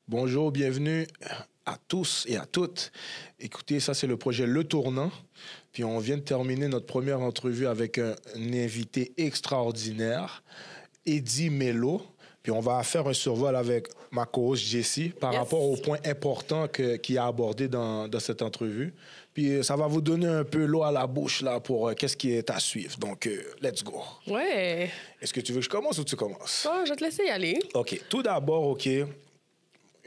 Bonjour, bienvenue à tous et à toutes. Écoutez, ça c'est le projet Le Tournant. Puis on vient de terminer notre première entrevue avec un invité extraordinaire, Eddie Melo. Puis on va faire un survol avec ma co-host Jessie par rapport aux points importants qu'il a abordés dans cette entrevue. Puis ça va vous donner un peu l'eau à la bouche là pour qu'est-ce qui est à suivre. Donc, let's go. Ouais. Est-ce que tu veux que je commence ou tu commences? Oh, je vais te laisser y aller. OK. Tout d'abord, OK,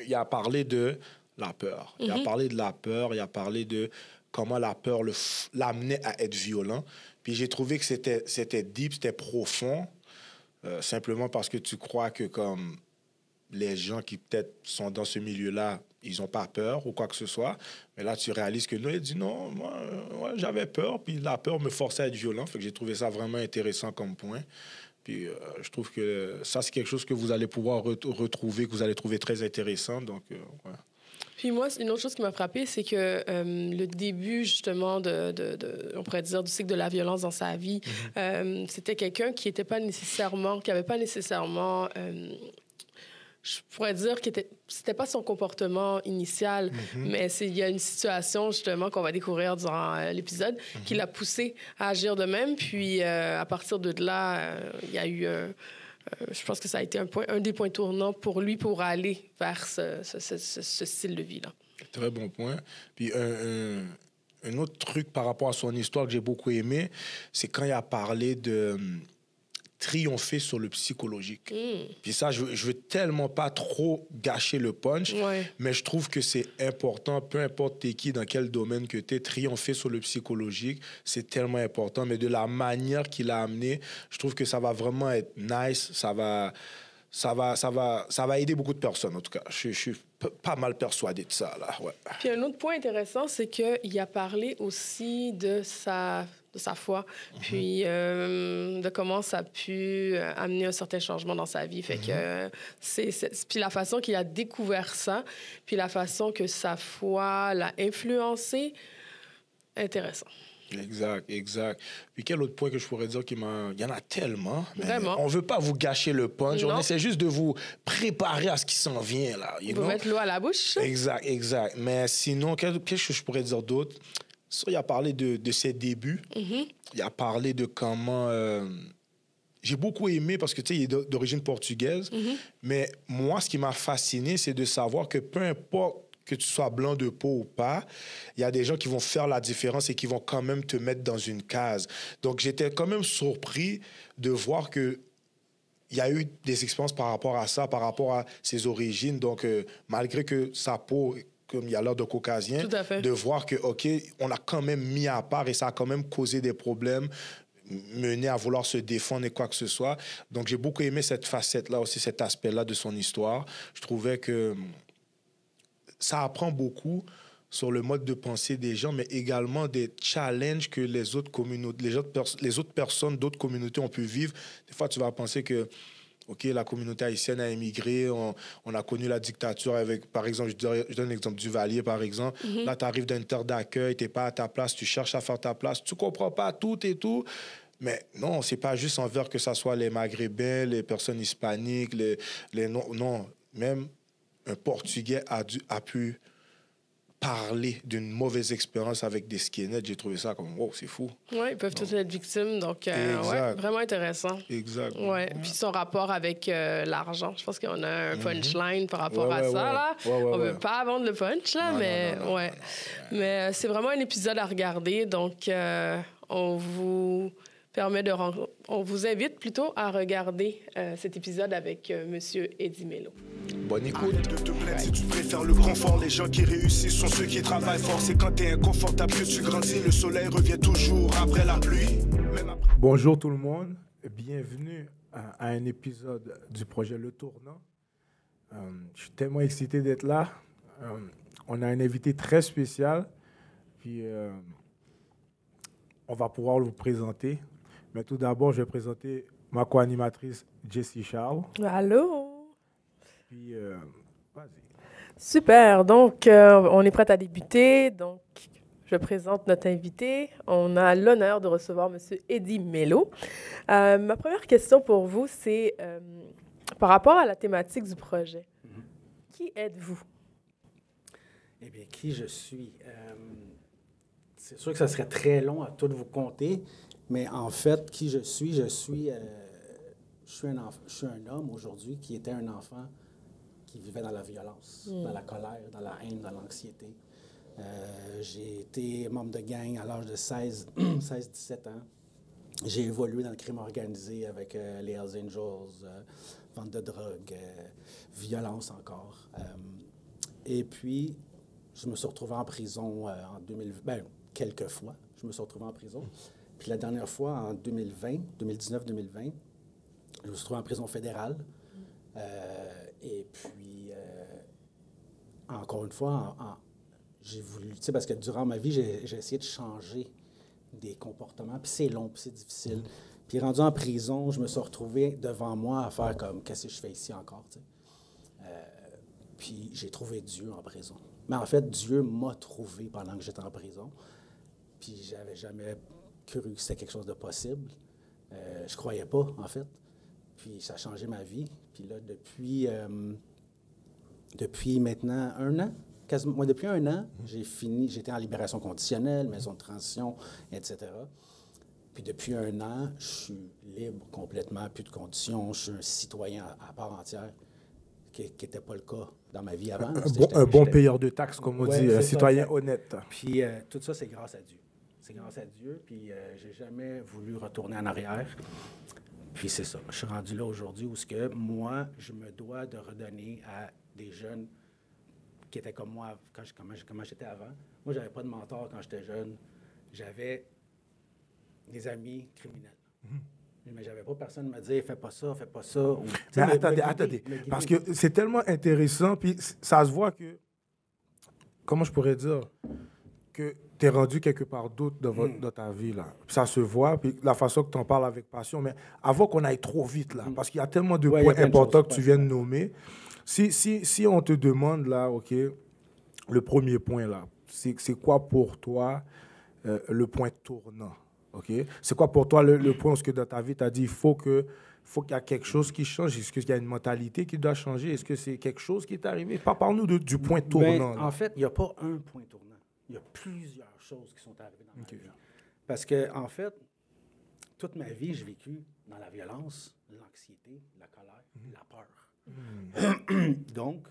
il a parlé de la peur. Il a parlé de la peur, il a parlé de comment la peur l'amenait à être violent. Puis j'ai trouvé que c'était deep, c'était profond, simplement parce que tu crois que comme les gens qui peut-être sont dans ce milieu-là, ils n'ont pas peur ou quoi que ce soit. Mais là, tu réalises que non, il dit non, moi, j'avais peur, puis la peur me forçait à être violent. Fait que j'ai trouvé ça vraiment intéressant comme point. Puis je trouve que ça, c'est quelque chose que vous allez pouvoir retrouver, que vous allez trouver très intéressant. Donc, ouais. Puis moi, une autre chose qui m'a frappée, c'est que le début, justement, on pourrait dire, du cycle de la violence dans sa vie, c'était quelqu'un qui n'avait pas nécessairement, je pourrais dire que c'était pas son comportement initial, mais il y a une situation, justement, qu'on va découvrir durant l'épisode, qui l'a poussé à agir de même. Puis, à partir de là, il y a eu... je pense que ça a été un des points tournants pour lui pour aller vers ce style de vie-là. Très bon point. Puis, un autre truc par rapport à son histoire que j'ai beaucoup aimé, c'est quand il a parlé de triompher sur le psychologique. Puis ça, je veux tellement pas trop gâcher le punch, mais je trouve que c'est important, peu importe t'es qui, dans quel domaine que t'es, triompher sur le psychologique, c'est tellement important. Mais de la manière qu'il a amené, je trouve que ça va vraiment être nice, ça va aider beaucoup de personnes, en tout cas. Je suis pas mal persuadé de ça, là. Ouais. Puis un autre point intéressant, c'est qu'il a parlé aussi de sa foi, puis de comment ça a pu amener un certain changement dans sa vie. Fait que puis la façon qu'il a découvert ça, puis la façon que sa foi l'a influencé, intéressant. Exact. Puis quel autre point que je pourrais dire il y en a tellement. Vraiment. On veut pas vous gâcher le punch. Non. On essaie juste de vous préparer à ce qui s'en vient, là. Vous mettre l'eau à la bouche. Exact. Mais sinon, qu'est-ce que je pourrais dire d'autre? Il a parlé de ses débuts. Il a parlé de comment... j'ai beaucoup aimé parce que, tu sais, il est d'origine portugaise. Mais moi, ce qui m'a fasciné, c'est de savoir que peu importe que tu sois blanc de peau ou pas, il y a des gens qui vont faire la différence et qui vont quand même te mettre dans une case. Donc, j'étais quand même surpris de voir que il y a eu des expériences par rapport à ça, par rapport à ses origines. Donc, malgré que sa peau, comme il y a l'air de caucasien, de voir que, OK, on l'a quand même mis à part et ça a quand même causé des problèmes, mené à vouloir se défendre et quoi que ce soit. Donc, j'ai beaucoup aimé cette facette-là aussi, cet aspect-là de son histoire. Je trouvais que ça apprend beaucoup sur le mode de pensée des gens, mais également des challenges que les autres personnes d'autres communautés ont pu vivre. Des fois, tu vas penser que, OK, la communauté haïtienne a émigré, on a connu la dictature avec, par exemple, je donne l'exemple du Valier, par exemple. Là, tu arrives dans une terre d'accueil, tu n'es pas à ta place, tu cherches à faire ta place, tu ne comprends pas tout et tout. Mais non, c'est pas juste envers que ce soit les Maghrébins, les personnes hispaniques, non, même un Portugais a pu parler d'une mauvaise expérience avec des skinheads. J'ai trouvé ça comme, wow, c'est fou. Oui, ils peuvent tous être victimes. Donc, ouais, vraiment intéressant. Exact. Ouais. Puis son rapport avec l'argent. Je pense qu'on a un punchline par rapport à ça. Là. On ne veut pas vendre le punch, là, non. Mais c'est vraiment un épisode à regarder. Donc, on vous invite plutôt à regarder cet épisode avec Monsieur Eddie Melo. Bonne écoute. Arrête de te plaindre si tu préfères le confort. Les gens qui réussissent sont ceux qui travaillent fort. C'est quand t'es inconfortable que tu grandis. Le soleil revient toujours après la pluie. Bonjour tout le monde. Bienvenue à un épisode du projet Le Tournant. Je suis tellement excité d'être là. On a un invité très spécial. Puis on va pouvoir vous présenter. Mais tout d'abord, je vais présenter ma co-animatrice Jessie Charles. Allô? Puis, vas-y. Super. Donc, on est prêt à débuter. Donc, je présente notre invité. On a l'honneur de recevoir M. Eddie Melo. Ma première question pour vous, c'est par rapport à la thématique du projet. Qui êtes-vous? Eh bien, qui je suis? C'est sûr que ça serait très long à tout vous compter, mais en fait, qui je suis? Je suis un homme aujourd'hui qui était un enfant qui vivait dans la violence, dans la colère, dans la haine, dans l'anxiété. J'ai été membre de gang à l'âge de 16-17 ans. J'ai évolué dans le crime organisé avec les Hells Angels, vente de drogue, violence encore. Et puis, je me suis retrouvé en prison en 2020. Bien, quelques fois, je me suis retrouvé en prison. Puis la dernière fois, en 2019-2020, je me suis retrouvé en prison fédérale. Et puis, encore une fois, j'ai voulu... Tu sais, parce que durant ma vie, j'ai essayé de changer des comportements. Puis c'est long, puis c'est difficile. Puis rendu en prison, je me suis retrouvé devant moi à faire comme « Qu'est-ce que je fais ici encore? » tu sais. Puis j'ai trouvé Dieu en prison. Mais en fait, Dieu m'a trouvé pendant que j'étais en prison. Puis j'avais jamais cru que c'était quelque chose de possible. Je croyais pas, en fait. Puis ça a changé ma vie. Puis là, depuis maintenant 1 an, quasiment, depuis 1 an, j'étais en libération conditionnelle, maison de transition, etc. Puis depuis 1 an, je suis libre complètement, plus de conditions. Je suis un citoyen à part entière, qui n'était pas le cas dans ma vie avant. Un bon payeur de taxes, comme on dit, un citoyen honnête. Puis tout ça, c'est grâce à Dieu. C'est grâce à Dieu, puis j'ai jamais voulu retourner en arrière. Puis c'est ça. Je suis rendu là aujourd'hui où moi, je me dois de redonner à des jeunes qui étaient comme moi, comment j'étais avant. Moi, j'avais pas de mentor quand j'étais jeune. J'avais des amis criminels. Mais j'avais pas personne me dire « fais pas ça, fais pas ça ». Mais attendez. Parce que c'est tellement intéressant, puis ça se voit que, comment je pourrais dire, que tu es rendu quelque part d'autre dans ta vie, là. Puis ça se voit, puis la façon que tu en parles avec passion. Mais avant qu'on aille trop vite, là, parce qu'il y a tellement de points importants que tu viens de nommer, si on te demande, là, OK, le premier point, là, c'est quoi pour toi le point tournant? OK? C'est quoi pour toi le point où dans ta vie, tu as dit il faut qu'il y a quelque chose qui change? Est-ce qu'il y a une mentalité qui doit changer? Est-ce que c'est quelque chose qui est arrivé? Parle-nous du point tournant. En fait, il n'y a pas un point tournant. Il y a plusieurs choses qui sont arrivées dans ma vie. Parce que, en fait, toute ma vie, j'ai vécu dans la violence, l'anxiété, la colère, la peur. Donc,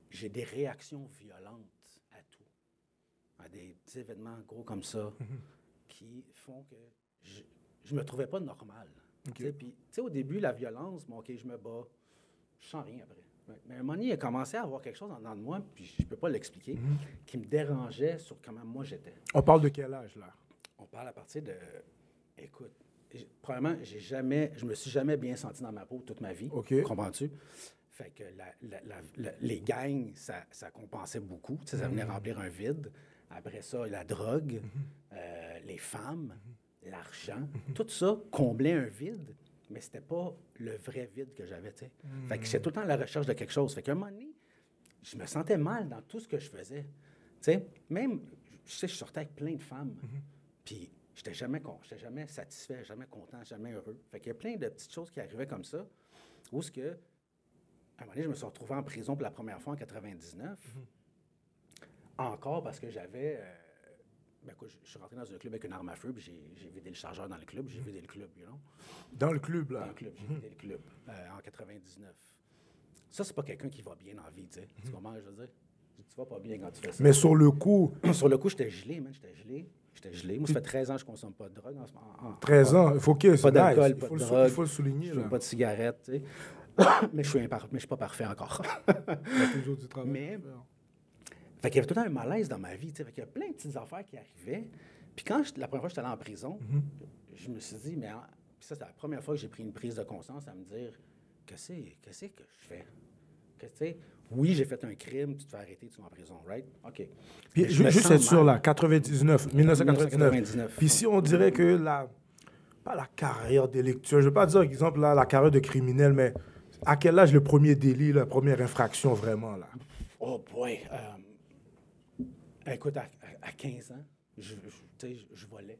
j'ai des réactions violentes à tout. À des événements gros comme ça qui font que je me trouvais pas normal. Puis, tu sais, au début, la violence, bon, OK, je me bats, je sens rien après. Mais à un moment donné, il a commencé à avoir quelque chose en dedans de moi, puis je ne peux pas l'expliquer, qui me dérangeait sur comment moi j'étais. On parle de quel âge, là? On parle à partir de... Écoute, probablement, je me suis jamais bien senti dans ma peau toute ma vie. Comprends-tu? Fait que les gangs, ça compensait beaucoup. Ça venait remplir un vide. Après ça, la drogue, les femmes, l'argent, tout ça comblait un vide. Mais c'était pas le vrai vide que j'avais, tu sais. Fait que j'étais tout le temps à la recherche de quelque chose. Fait qu'à un moment donné, je me sentais mal dans tout ce que je faisais. Tu sais, même, je sortais avec plein de femmes. Puis j'étais jamais satisfait, jamais content, jamais heureux. Fait qu'il y a plein de petites choses qui arrivaient comme ça, où à un moment donné, je me suis retrouvé en prison pour la première fois en 99. Encore parce que j'avais... écoute, je suis rentré dans un club avec une arme à feu, puis j'ai vidé le chargeur dans le club, j'ai vidé le club, you know? Dans le club, là? Dans le club, j'ai vidé le club, en 99. Ça, c'est pas quelqu'un qui va bien dans la vie, tu sais. Tu comprends ce que je veux dire? Tu vas pas bien quand tu fais ça. Mais sur le coup... Sur le coup, j'étais gelé, man, j'étais gelé. Moi, ça fait 13 ans que je consomme pas de drogue en ce moment. 13 ans? Il faut que... Pas d'alcool, pas de drogue. Il faut le souligner, je là. fume pas de cigarette, tu sais. Mais je suis pas parfait encore. Il y a toujours du travail. Mais... Fait qu'il y avait tout le temps un malaise dans ma vie, tu sais. Fait qu'il y a plein de petites affaires qui arrivaient. Puis quand la première fois que j'étais allé en prison, je me suis dit, mais... Puis ça, c'était la première fois que j'ai pris une prise de conscience à me dire, qu'est-ce que je fais? Oui, j'ai fait un crime, tu te fais arrêter, tu vas en prison, right? OK. Puis juste être sûr, là, 1999. Puis si on dirait que pas la carrière d'électeur, je ne veux pas dire, par exemple, là, la carrière de criminel, mais à quel âge le premier délit, la première infraction vraiment, là? Oh boy! Écoute, à 15 ans, je volais.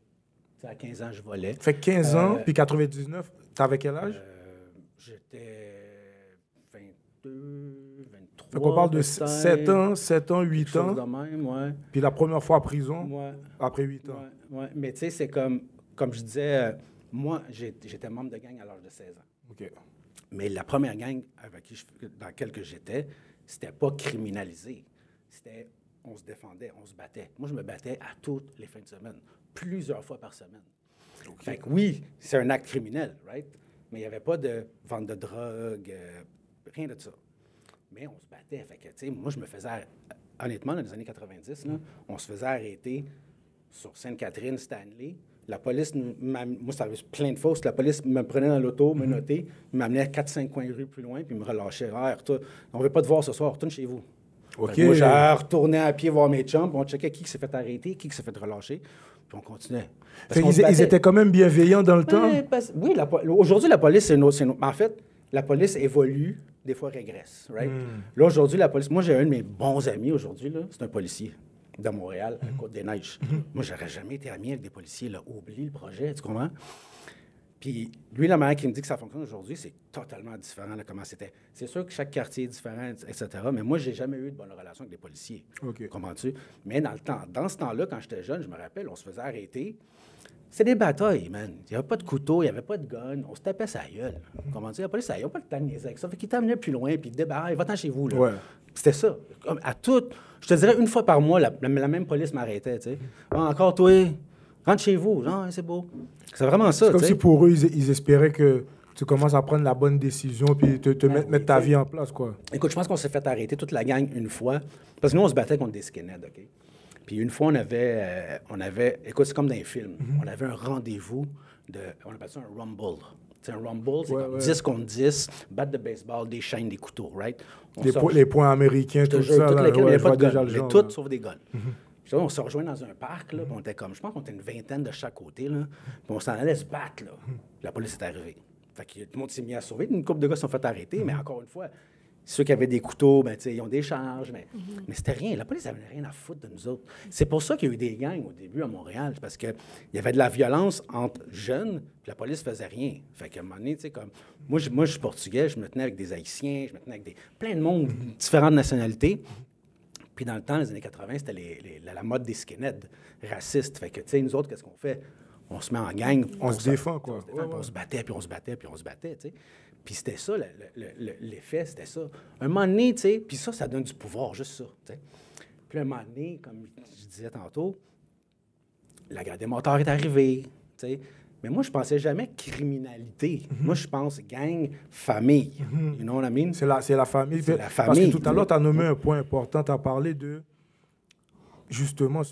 T'sais, à 15 ans, je volais. Fait 15 ans, puis 99, t'avais quel âge? J'étais 22, 23. Donc, on parle de 7 ans, 8 ans. De même, ouais. Puis la première fois en prison, Ouais. après 8 ans. Ouais. Mais tu sais, c'est comme je disais, moi, j'étais membre de gang à l'âge de 16 ans. OK. Mais la première gang dans laquelle j'étais, c'était pas criminalisé. C'était, on se défendait, on se battait. Moi, je me battais à toutes les fins de semaine, plusieurs fois par semaine. Okay. Fait que oui, c'est un acte criminel, right? Mais il n'y avait pas de vente de drogue, rien de ça. Mais on se battait. Fait que, tu sais, moi, je me faisais, honnêtement, dans les années 90, là, on se faisait arrêter sur Sainte-Catherine, Stanley. La police, moi, ça avait plein de fausses. La police me prenait dans l'auto, me notait, m'amenait 4-5 coins de rue plus loin, puis me relâchait. Ah, on ne veut pas te voir ce soir, retourne chez vous. OK. Moi, j'ai retourné à pied voir mes chums, puis on checkait qui s'est fait arrêter, qui s'est fait relâcher, puis on continuait. Ils étaient quand même bienveillants dans le temps? Oui, aujourd'hui, la police, c'est en fait, la police évolue, des fois régresse, right? Là, aujourd'hui, la police... Moi, j'ai un de mes bons amis aujourd'hui, là, c'est un policier de Montréal, à Côte-des-Neiges. Moi, j'aurais jamais été ami avec des policiers, là. Oublie le projet, tu comprends? Puis lui, la manière qu'il me dit que ça fonctionne aujourd'hui, c'est totalement différent de comment c'était. C'est sûr que chaque quartier est différent, etc., mais moi, j'ai jamais eu de bonne relation avec des policiers. OK. Comprends-tu? Mais dans ce temps-là, quand j'étais jeune, je me rappelle, on se faisait arrêter. C'était des batailles, man. Il n'y avait pas de couteau, il n'y avait pas de gun. On se tapait sa gueule. Comment-tu? La police, ils n'ont pas le temps de niaiser avec ça. Fait qu'ils t'amenaient plus loin, puis ils te débarraient, va-t'en chez vous, là. Ouais. C'était ça. À tout, je te dirais, une fois par mois, la même police m'arrêtait, tu sais. Ah, encore toi, rentre chez vous. Non, c'est beau. C'est vraiment ça, c'est comme si pour eux, ils espéraient que tu commences à prendre la bonne décision puis mettre ta vie en place, quoi. Écoute, je pense qu'on s'est fait arrêter toute la gang une fois. Parce que nous, on se battait contre des skinheads, OK? Puis une fois, on avait écoute, c'est comme dans les films. On avait un rendez-vous on appelle ça un rumble. C'est un rumble, c'est comme 10 contre 10, batte de baseball, des chaînes, des couteaux, right? Les points américains, tout ça. Toutes lesquels, il n'y avait pas de guns. Mais toutes sauf des guns. Puis on se rejoint dans un parc, là, puis on était comme, je pense qu'on était une vingtaine de chaque côté, là, puis on s'en allait se battre, là. La police est arrivée. Fait que tout le monde s'est mis à sauver. Une couple de gars se sont fait arrêter, mais encore une fois, ceux qui avaient des couteaux, ben, ils ont des charges, mais c'était rien. La police n'avait rien à foutre de nous autres. C'est pour ça qu'il y a eu des gangs au début à Montréal, parce qu'il y avait de la violence entre jeunes, puis la police faisait rien. Fait qu'à un moment donné, tu sais, comme... Moi, je suis portugais, je me tenais avec des Haïtiens, je me tenais avec plein de monde, différentes nationalités. Puis dans le temps, les années 80, c'était la mode des skinheads racistes. Fait que, tu sais, nous autres, qu'est-ce qu'on fait? On se met en gang. On se défend, quoi. On se battait, puis on se battait, puis on se battait, tu sais. Puis c'était ça, l'effet, c'était ça. Un moment donné, tu sais, puis ça donne du pouvoir, juste ça, tu sais. Puis un moment donné, comme je disais tantôt, la guerre des motards est arrivée, tu sais. Mais moi, je pensais jamais criminalité. Moi, je pense gang, famille. You know what I mean? C'est la famille. C'est la famille. Parce que tout à l'heure, tu as nommé un point important. Tu as parlé de, justement,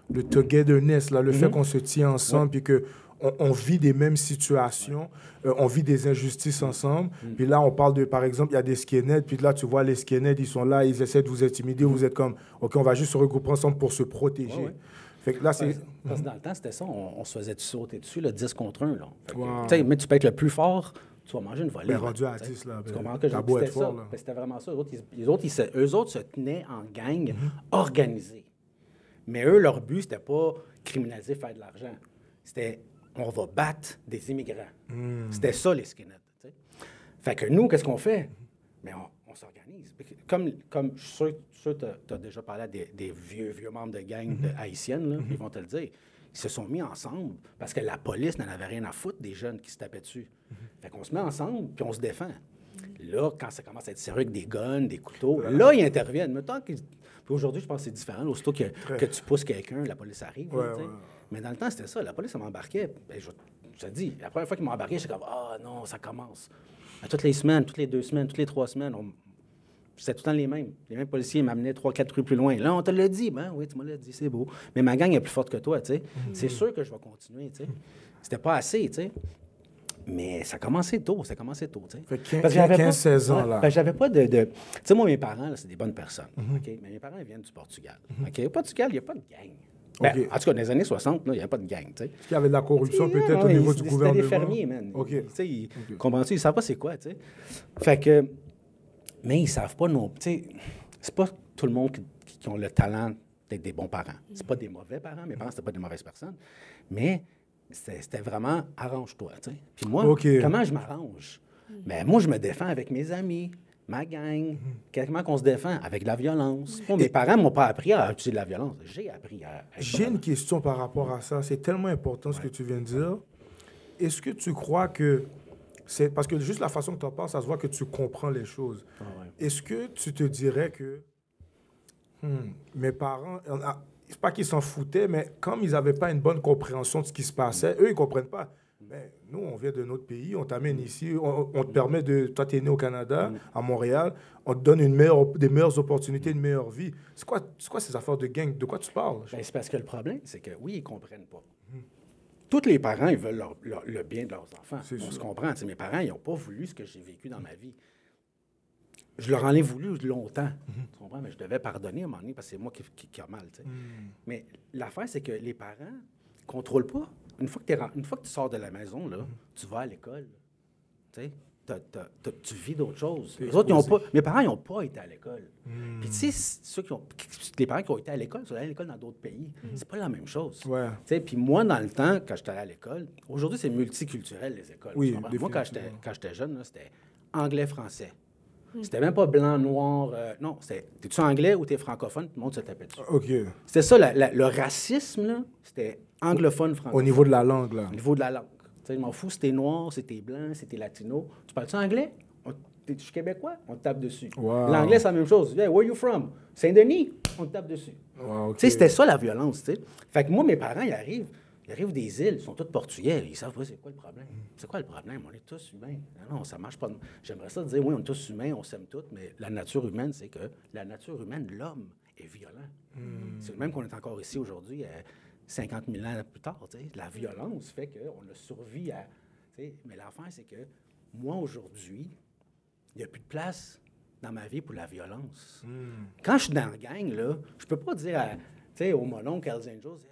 le togetherness, là, le fait qu'on se tient ensemble puis qu'on vit des mêmes situations, on vit des injustices ensemble. Puis là, on parle de, par exemple, il y a des skinheads, puis là, tu vois, les skinheads, ils sont là, ils essaient de vous intimider, vous êtes comme, OK, on va juste se regrouper ensemble pour se protéger. Fait que là, c'est... Parce que dans le temps, c'était ça, on se faisait sauter dessus, le 10 contre 1. Là. Mais tu peux être le plus fort, tu vas manger une volée. Mais rendu à 10, là, tu comprends que c'était fort, là. C'était vraiment ça. Eux autres se tenaient en gang organisée. Mais eux, leur but, c'était pas criminaliser, faire de l'argent. C'était, on va battre des immigrants. C'était ça, les skinheads. T'sais. Fait que nous, qu'est-ce qu'on fait? Mais on s'organise. Comme je suis sûr que tu as déjà parlé à des vieux membres de gang haïtiennes, là, ils vont te le dire. Ils se sont mis ensemble parce que la police n'en avait rien à foutre des jeunes qui se tapaient dessus. Fait qu'on se met ensemble, puis on se défend. Là, quand ça commence à être sérieux avec des guns, des couteaux, là, ils interviennent. Puis aujourd'hui, je pense que c'est différent. Aussitôt que tu pousses quelqu'un, la police arrive. Mais dans le temps, c'était ça. La police, ça m'embarquait. Je te dis, la première fois qu'ils m'ont embarqué, j'étais comme « Ah non, ça commence. » À toutes les semaines, toutes les 2 semaines, toutes les 3 semaines, c'était tout le temps les mêmes. Les mêmes policiers m'amenaient 3-4 rues plus loin. Là, on te l'a dit. Ben oui, tu me l'as dit, c'est beau. Mais ma gang est plus forte que toi, tu sais. C'est sûr que je vais continuer, tu sais. C'était pas assez, tu sais. Mais ça commençait tôt, tu sais. Fait 15-16 ans, là. J'avais pas de... Tu sais, moi, mes parents, là, c'est des bonnes personnes, OK? Mais mes parents, ils viennent du Portugal, OK? Au Portugal, il n'y a pas de gang. Ben, en tout cas, dans les années 60, il n'y avait pas de gang, tu sais. Est-ce qu'il y avait de la corruption, peut-être, au niveau du gouvernement? C'était des fermiers, man. OK. Tu sais, comprends-tu? Ils ne savent pas c'est quoi, tu sais. Fait que... Mais ils ne savent pas non... Tu sais, c'est pas tout le monde qui ont le talent d'être des bons parents. C'est pas des mauvais parents. Mes parents, c'était pas des mauvaises personnes. Mais c'était vraiment arrange-toi, tu sais. Puis moi, comment je m'arrange? Ben, moi, je me défends avec mes amis. ma gang. Comment qu'on se défend? Avec de la violence. Moi, mes parents ne m'ont pas appris à utiliser de la violence. J'ai appris à... J'ai une question par rapport à ça. C'est tellement important ce que tu viens de dire. Est-ce que tu crois que... Parce que juste la façon que tu en parles, ça se voit que tu comprends les choses. Ah ouais. Est-ce que tu te dirais que mes parents... C'est pas qu'ils s'en foutaient, mais comme ils n'avaient pas une bonne compréhension de ce qui se passait, eux, ils ne comprennent pas. Mais nous, on vient de notre pays, on t'amène ici, on te permet de... Toi, tu es né au Canada, à Montréal, on te donne des meilleures opportunités, une meilleure vie. C'est quoi ces affaires de gang? De quoi tu parles? Ben, c'est parce que le problème, c'est que, oui, ils ne comprennent pas. Tous les parents, ils veulent le bien de leurs enfants. On se comprend. T'sais, mes parents, ils n'ont pas voulu ce que j'ai vécu dans ma vie. Je leur en ai voulu longtemps. Tu comprends? Mais je devais pardonner à un moment donné parce que c'est moi qui a mal. Mais l'affaire, c'est que les parents ne contrôlent pas. Une fois que tu sors de la maison, là, tu vas à l'école. Tu vis d'autres choses. Mes parents, ils n'ont pas été à l'école. Puis tu sais, les parents qui ont été à l'école sont allés à l'école dans d'autres pays. C'est pas la même chose. Ouais. Puis moi, dans le temps, quand j'étais allé à l'école, aujourd'hui, c'est multiculturel, les écoles. Oui, moi, quand j'étais jeune, là, c'était anglais-français. C'était même pas blanc, noir. Non, c'était t'es-tu anglais ou t'es francophone? Tout le monde se tapait dessus. OK. C'était ça, le racisme, là, c'était anglophone, francophone. Au niveau de la langue, là. Au niveau de la langue. Je m'en fous si t'es noir, si t'es blanc, si t'es latino. Tu parles-tu anglais? T'es-tu québécois? On te tape dessus. Wow. L'anglais, c'est la même chose. Hey, where you from? Saint-Denis? On te tape dessus. Wow, okay. C'était ça, la violence. T'sais. Fait que moi, mes parents, ils arrivent des îles, ils sont tous portugais. Ils savent pas c'est quoi le problème. C'est quoi le problème? On est tous humains. Non, ça marche pas. J'aimerais ça dire, oui, on est tous humains, on s'aime tous, mais la nature humaine, c'est que la nature humaine, l'homme, est violent. C'est le même qu'on est encore ici aujourd'hui, 50 000 ans plus tard. T'sais. La violence fait qu'on a survécu à... T'sais. Mais l'affaire, c'est que moi, aujourd'hui, il n'y a plus de place dans ma vie pour la violence. Quand je suis dans la gang, là, je peux pas dire au mononcle Hells Angels,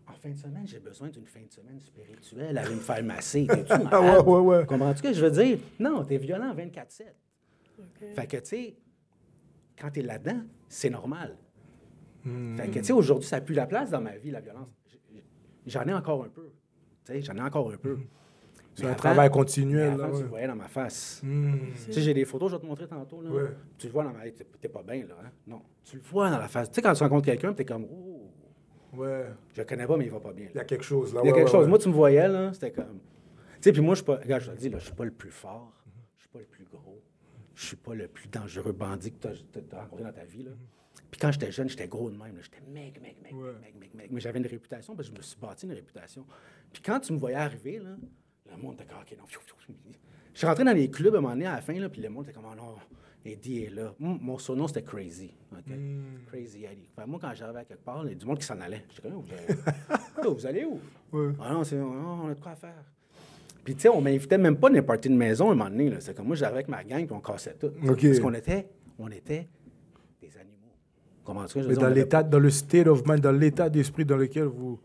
en fin de semaine, j'ai besoin d'une fin de semaine spirituelle, aller me faire masser. T'es-tu malade? Ouais. Comprends-tu ce que je veux dire? Non, t'es violent 24/7. Okay. Fait que, tu sais, quand t'es là-dedans, c'est normal. Fait que, tu sais, aujourd'hui, ça n'a plus la place dans ma vie, la violence. J'en ai encore un peu. Tu sais, j'en ai encore un peu. C'est un travail continuel. Avant, là, tu le voyais dans ma face. Tu sais, j'ai des photos, je vais te montrer tantôt. Là. Ouais. Tu le vois dans ma... T'es pas bien, là. Hein? Non. Tu le vois dans la face. Tu sais, quand tu rencontres quelqu'un, t'es comme... Oh, ouais. je le connais pas, mais il va pas bien. Il y a quelque chose, là. Il y a quelque chose. Moi, tu me voyais, là, c'était comme... Tu sais, puis moi, je suis pas... Regarde, je te le dis, là, je suis pas le plus fort. Je suis pas le plus gros. Je suis pas le plus dangereux bandit que tu as rencontré dans ta vie, là. Puis quand j'étais jeune, j'étais gros de même. J'étais mec. Mais j'avais une réputation parce que je me suis bâti une réputation. Puis quand tu me voyais arriver, là, le monde était comme, OK, non. Je suis rentré dans les clubs à un moment donné, à la fin, là, puis le monde était comme, oh non, Eddie est là. Mon surnom, c'était Crazy. Okay? Crazy Eddie. Enfin, moi, quand j'arrivais à quelque part, il y a du monde qui s'en allait. J'étais comme, vous allez où? Ouais. Ah non, on a de quoi faire. Puis, tu sais, on m'invitait même pas dans les parties de maison à un moment donné. Là. C'est comme moi, j'arrivais avec ma gang, puis on cassait tout. Okay. Parce qu'on était des animaux. Comment tu Mais dans le state of mind, dans l'état d'esprit dans lequel vous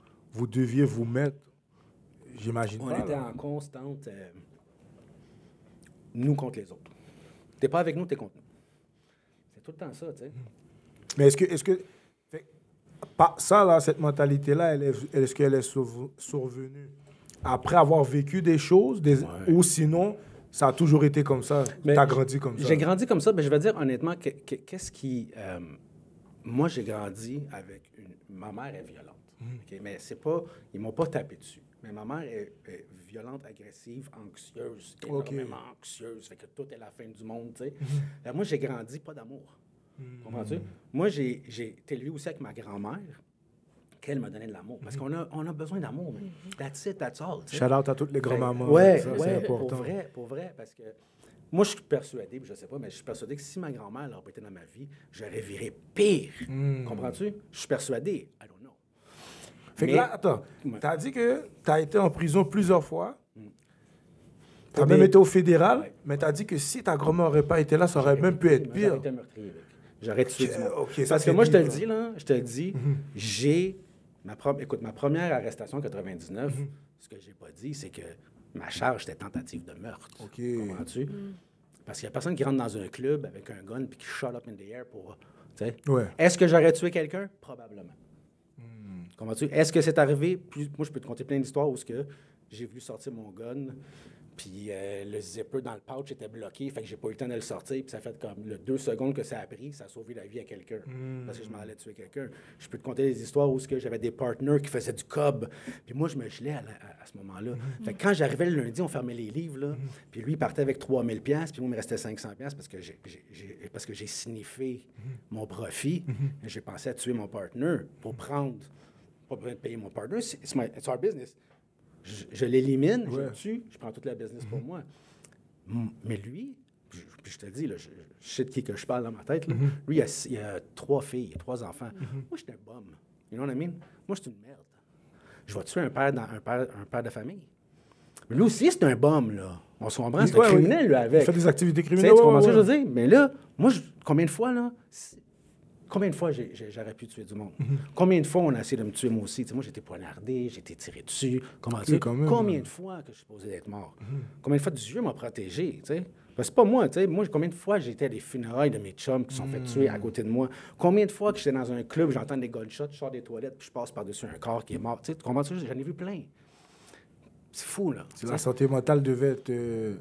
deviez vous mettre, j'imagine pas. On était en constante nous contre les autres. T'es pas avec nous, t'es contre nous. C'est tout le temps ça, tu sais. Mais est-ce que ça, là, cette mentalité-là, est-ce qu'elle est survenue après avoir vécu des choses, ou sinon, ça a toujours été comme ça? Tu as grandi comme ça? J'ai grandi comme ça, mais je vais dire honnêtement, qu'est-ce qui... moi, j'ai grandi avec ma mère est violente. Okay? Mais c'est pas... Ils m'ont pas tapé dessus. Mais ma mère est violente, agressive, anxieuse, énormément anxieuse. Fait que tout est la fin du monde, tu sais. Moi, j'ai grandi pas d'amour. Comprends-tu? Moi, j'ai été élevé aussi avec ma grand-mère, qu'elle m'a donné de l'amour. Parce qu'on a besoin d'amour. That's it, that's all. Shout out à toutes les grands-mamans. Ouais, c'est important. Pour vrai, parce que moi, je suis persuadé, puis je sais pas, mais je suis persuadé que si ma grand-mère n'aurait pas été dans ma vie, j'aurais viré pire. Comprends-tu? Je suis persuadé. I don't know. Fait que là, attends, t'as dit que t'as été en prison plusieurs fois. T'as même été au fédéral, mais t'as dit que si ta grand-mère n'aurait pas été là, ça aurait même pu être pire. J'aurais été meurtrier. J'aurais tué du monde. Parce que moi, je te le dis, là, j'ai... Ma première arrestation en 99, ce que j'ai pas dit, c'est que ma charge, c'était tentative de meurtre. Comprends-tu? Parce qu'il n'y a personne qui rentre dans un club avec un gun puis qui shot up in the air pour... Est-ce que j'aurais tué quelqu'un? Probablement. Comprends-tu? Est-ce que c'est arrivé? Moi, je peux te conter plein d'histoires où j'ai voulu sortir mon gun, Puis le zipper dans le pouch était bloqué, fait que j'ai pas eu le temps de le sortir. Puis ça fait comme le 2 secondes que ça a pris, ça a sauvé la vie à quelqu'un. Parce que je m'en allais tuer quelqu'un. Je peux te conter des histoires où j'avais des partners qui faisaient du cob. Puis moi, je me gelais à ce moment-là. Fait que quand j'arrivais le lundi, on fermait les livres, là. Puis lui, il partait avec 3000$, puis moi, il me restait 500$ parce que j'ai sniffé mon profit. Et j'ai pensé à tuer mon partner pour prendre, pas besoin de payer mon partner. It's our business. Je l'élimine, je le tue, je prends toute la business pour moi. Mais lui, puis je te dis, là, je sais de qui que je parle dans ma tête, là. Lui, il a 3 filles, 3 enfants. Moi, j'étais un bum. You know what I mean? Moi, c'est une merde. Je vais tuer un père de famille. Mais lui aussi, c'est un bum, là. On se comprend, c'est un criminel, lui, avec. Il fait des activités criminelles. Tu comprends ce que je veux dire? Mais là, moi, combien de fois, là... Combien de fois j'aurais pu tuer du monde? Combien de fois on a essayé de me tuer moi aussi? T'sais, moi, j'ai été poignardé, j'ai été tiré dessus. Combien de fois que je suis supposé d'être mort? Combien de fois Dieu m'a protégé? T'sais? Ben, c'est pas moi. Moi, combien de fois j'étais à des funérailles de mes chums qui sont fait tuer à côté de moi? Combien de fois que j'étais dans un club, j'entends des gunshots, je sors des toilettes, puis je passe par-dessus un corps qui est mort? Tu comprends ça? J'en ai vu plein. C'est fou, là. La santé mentale devait être... je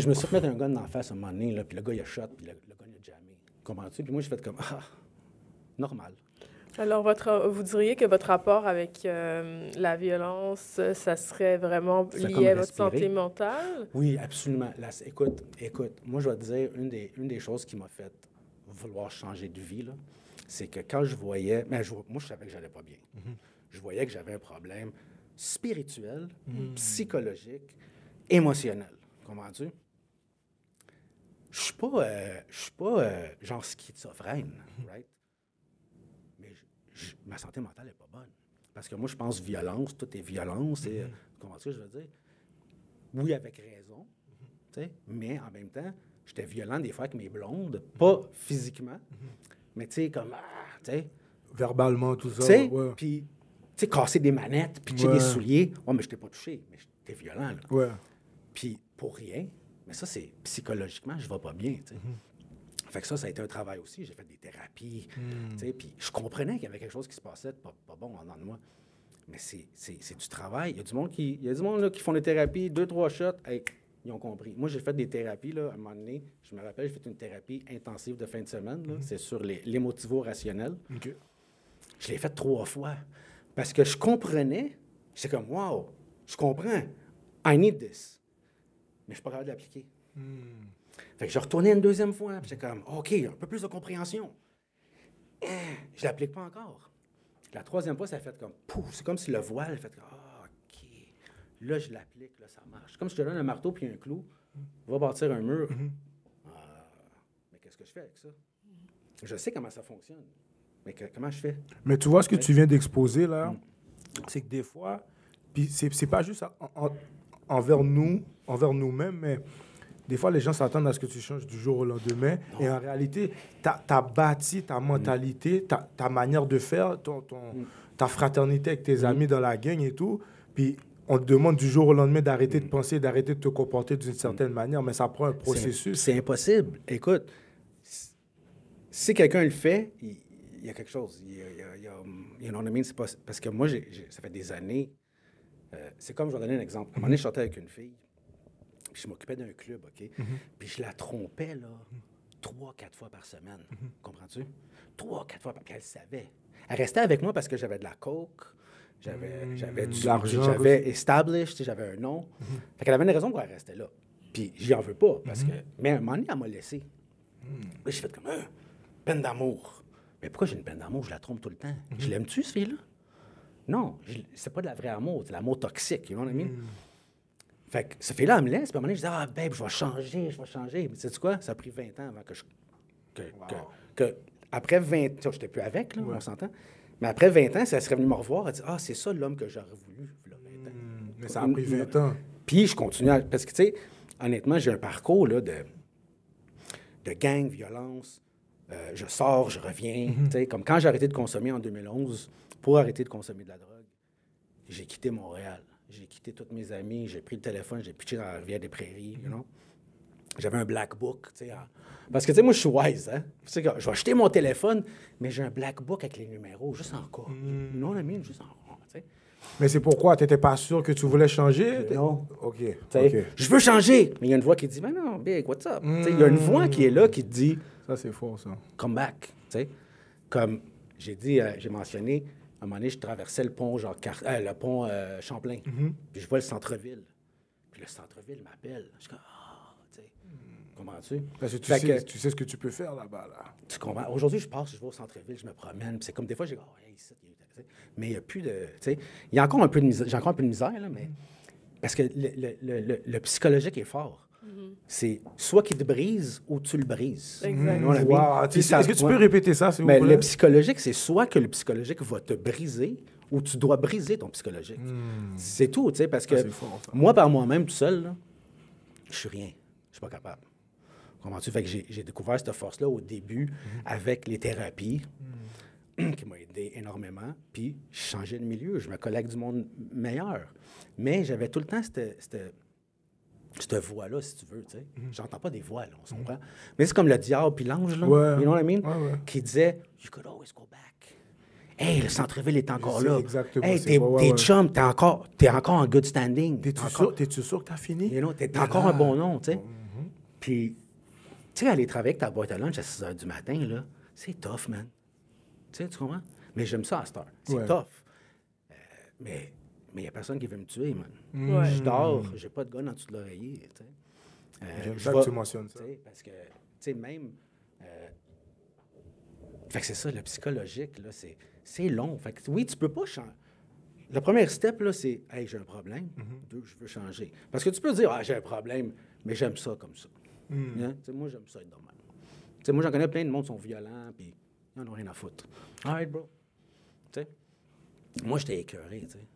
me suis fait mettre un gun dans la face à un moment donné, là, puis le gars, il a shot, puis le gun, il a jammé. Comprends-tu? Puis moi, j'ai fait comme, normal. Alors, vous diriez que votre rapport avec la violence, ça serait vraiment lié à votre santé mentale? Oui, absolument. Là, écoute, moi, je vais te dire, une des choses qui m'a fait vouloir changer de vie, là, c'est que quand je voyais... moi, je savais que j'allais pas bien. Je voyais que j'avais un problème spirituel, psychologique, émotionnel. Comprends-tu? Je suis pas genre schizophrène, right? Mais ma santé mentale n'est pas bonne. Parce que moi, je pense violence, tout est violence. Et, comment ça, je veux dire? Oui, avec raison, mais en même temps, j'étais violent des fois avec mes blondes, pas physiquement, mais tu sais, comme, tu sais... Verbalement, tout ça. Tu sais, puis, tu sais, casser des manettes, pitcher des souliers. Ouais, mais je t'ai pas touché, mais j'étais violent, là. Ouais. Puis, pour rien... Mais ça, c'est psychologiquement, je ne vais pas bien, tu sais. Fait que ça a été un travail aussi. J'ai fait des thérapies, tu sais, puis je comprenais qu'il y avait quelque chose qui se passait pas bon en dedans de moi. Mais c'est du travail. Il y a du monde là, qui font des thérapies, 2-3 shots, hey, ils ont compris. Moi, j'ai fait des thérapies, là, à un moment donné. Je me rappelle, j'ai fait une thérapie intensive de fin de semaine, là. C'est sur l'émotivo-rationnel. Okay. Je l'ai fait 3 fois. Parce que je comprenais. J'étais comme, wow, je comprends. I need this. Mais je ne suis pas capable de l'appliquer. Fait que je retournais une 2e fois, puis j'étais comme, OK, un peu plus de compréhension. Je ne l'applique pas encore. La 3e fois, ça a fait comme, pouf, c'est comme si le voile a fait comme, OK. Là, je l'applique, là, ça marche. C'est comme si je te donne un marteau puis un clou, va bâtir un mur. Mais qu'est-ce que je fais avec ça? Je sais comment ça fonctionne. Mais comment je fais? Mais tu vois, ce que tu viens d'exposer, là, c'est que des fois, puis c'est pas juste envers nous-mêmes, mais des fois, les gens s'attendent à ce que tu changes du jour au lendemain. Non. Et en réalité, tu as bâti ta mentalité, ta manière de faire, ta fraternité avec tes amis dans la gang et tout. Puis on te demande du jour au lendemain d'arrêter de penser, d'arrêter de te comporter d'une certaine manière, mais ça prend un processus. C'est impossible. Écoute, si quelqu'un le fait, il y a quelque chose. You know what I mean? C'est pas, parce que moi, ça fait des années... c'est comme, je vais donner un exemple. À un moment donné, je sortais avec une fille, puis je m'occupais d'un club, OK? Puis je la trompais, là, 3-4 fois par semaine. Comprends-tu? 3-4 fois, puis elle savait. Elle restait avec moi parce que j'avais de la coke, j'avais de l'argent, j'avais established, j'avais un nom. Fait qu'elle avait une raison pour elle rester là. Puis j'y en veux pas, parce que... Mais à un moment donné, elle m'a laissé. Là, j'ai fait comme, peine d'amour. Mais pourquoi j'ai une peine d'amour? Je la trompe tout le temps. Je l'aime-tu, ce fille-là? Non, c'est pas de la vraie amour, c'est l'amour toxique, you know what I mean? Fait que ce fille-là, elle me laisse, puis à un moment donné, je dis, babe, je vais changer. Mais sais-tu quoi? Ça a pris 20 ans avant que après 20 ans, j'étais plus avec, là, on s'entend. Mais après 20 ans, ça serait venu me revoir, elle dit, c'est ça l'homme que j'aurais voulu, là, 20 ans. Mais ça a pris 20 ans. Puis je continue, parce que, tu sais, honnêtement, j'ai un parcours, là, de gang, violence. Je sors, je reviens. Tu sais, comme quand j'ai arrêté de consommer en 2011, pour arrêter de consommer de la drogue, j'ai quitté Montréal. J'ai quitté tous mes amis, j'ai pris le téléphone, j'ai pitché dans la rivière des Prairies, you know? J'avais un black book, tu sais. Parce que, tu sais, moi, je suis wise, hein? Tu sais, je vais acheter mon téléphone, mais j'ai un black book avec les numéros, juste en cas. You know what I mean? Juste en cas, tu sais. Mais c'est pourquoi? Tu n'étais pas sûr que tu voulais changer? Non. OK. Je veux changer. Mais il y a une voix qui dit, mais non, big, what's up? Il y a une voix qui est là qui te dit, ça, c'est fort, ça. come back. T'sais. Comme j'ai dit, j'ai mentionné, à un moment donné, je traversais le pont, le pont Champlain. Puis je vois le centre-ville. Puis le centre-ville m'appelle. Je suis comme, tu sais, comprends-tu? Parce que tu sais ce que tu peux faire là-bas, là. Tu comprends? Aujourd'hui, je passe, je vais au centre-ville, je me promène. Puis c'est comme des fois, j'ai ici, mais il n'y a plus de. Tu sais, il y a encore un peu de misère, j'ai encore un peu de misère, là, mais. Parce que le psychologique est fort. C'est soit qu'il te brise ou tu le brises. Exactement. Wow. Est-ce que tu peux répéter ça, s'il vous plaît? Le psychologique, c'est soit que le psychologique va te briser ou tu dois briser ton psychologique. C'est tout, tu sais, parce que fort, moi, par moi-même, tout seul, là, je suis rien. Je suis pas capable. Comprends-tu? Fait que j'ai découvert cette force-là au début avec les thérapies qui m'ont aidé énormément. Puis, je changeais de milieu. Je me collais avec du monde meilleur. Mais j'avais tout le temps cette voix-là, si tu veux, tu sais. J'entends pas des voix, là, on se comprend. Mais c'est comme le diable puis l'ange, là, you know what I mean? Qui disait, « You could always go back. Hey, le centre-ville est encore là. Exactement. Hey, t'es chum, t'es encore en good standing. T'es-tu sûr que t'as fini? You know, t'es encore un bon nom, tu sais. Puis, tu sais, aller travailler avec ta boîte à lunch à 6 h du matin, là, c'est tough, man. Tu sais, tu comprends? Mais j'aime ça à cette heure. C'est tough. Mais il n'y a personne qui veut me tuer, man. Je dors, j'ai pas de gun en dessous de l'oreiller, tu sais. J'aime ça que tu mentionnes ça. Parce que, tu sais, même... fait que c'est ça, le psychologique, là, c'est long. Fait que, oui, tu peux pas changer. Le premier step, là, c'est « Hey, j'ai un problème. 2, je veux changer. » Parce que tu peux dire « Ah, j'ai un problème, mais j'aime ça comme ça. Hein? Tu sais, moi, j'aime ça être normal. Tu sais, moi, j'en connais plein de monde qui sont violents, puis ils n'en ont rien à foutre. All right, bro. Tu sais, moi, j'étais écœuré, tu sais.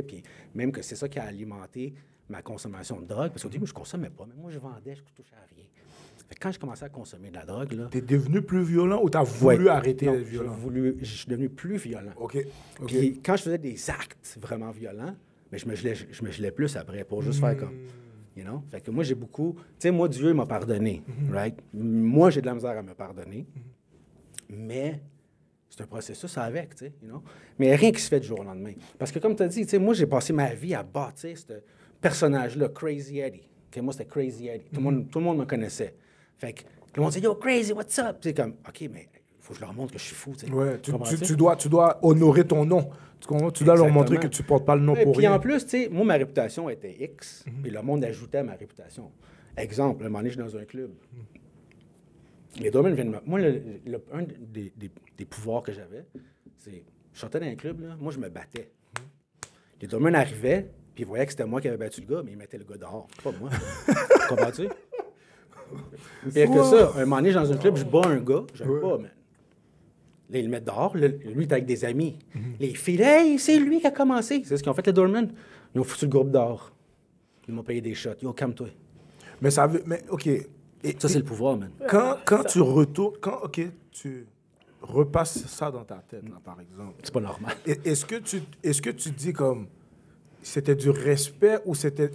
Puis même que c'est ça qui a alimenté ma consommation de drogue. Parce qu'au début, je ne consommais pas, mais moi, je vendais, je ne touchais à rien. Fait que quand je commençais à consommer de la drogue, là... T'es devenu plus violent ou t'as voulu arrêter d'être violent? Je suis devenu plus violent. OK. Puis quand je faisais des actes vraiment violents, mais je me gelais plus après pour juste faire comme... You know? Fait que moi, j'ai beaucoup... Tu sais, moi, Dieu m'a pardonné, right? Moi, j'ai de la misère à me pardonner. Mais... c'est un processus avec, tu sais, you know? Mais rien qui se fait du jour au lendemain. Parce que, comme tu as dit, tu sais, moi, j'ai passé ma vie à bâtir ce personnage-là, Crazy Eddie. Okay, moi, c'était Crazy Eddie. Tout le monde me connaissait. Fait que le monde disait « Yo, Crazy, what's up? » Tu sais, comme, OK, mais il faut que je leur montre que je suis fou, tu sais. Ouais, tu dois honorer ton nom. Tu dois leur montrer que tu portes pas le nom pour rien. Puis en plus, tu sais, moi, ma réputation était X, puis le monde ajoutait à ma réputation. Exemple, un moment donné, je suis dans un club. Les Dobermans viennent me... Moi, un des pouvoirs que j'avais, c'est... Je sortais dans un club, là, moi, je me battais. Les Dobermans arrivaient, puis ils voyaient que c'était moi qui avais battu le gars, mais ils mettaient le gars dehors, pas moi. Comprends-tu? Pire que ça, un moment donné, dans un club, je bats un gars, j'aime pas, man. Là, ils le mettent dehors, lui, il est avec des amis. Les filles, hey, c'est lui qui a commencé. C'est ce qu'ils ont fait, les Dobermans. Ils ont foutu le groupe dehors. Ils m'ont payé des shots. Yo, calme-toi. Mais ça veut... Mais, OK... Ça, c'est le pouvoir, man. Quand tu retournes, tu repasses ça dans ta tête, là, par exemple. C'est pas normal. Est-ce que tu dis comme c'était du respect ou c'était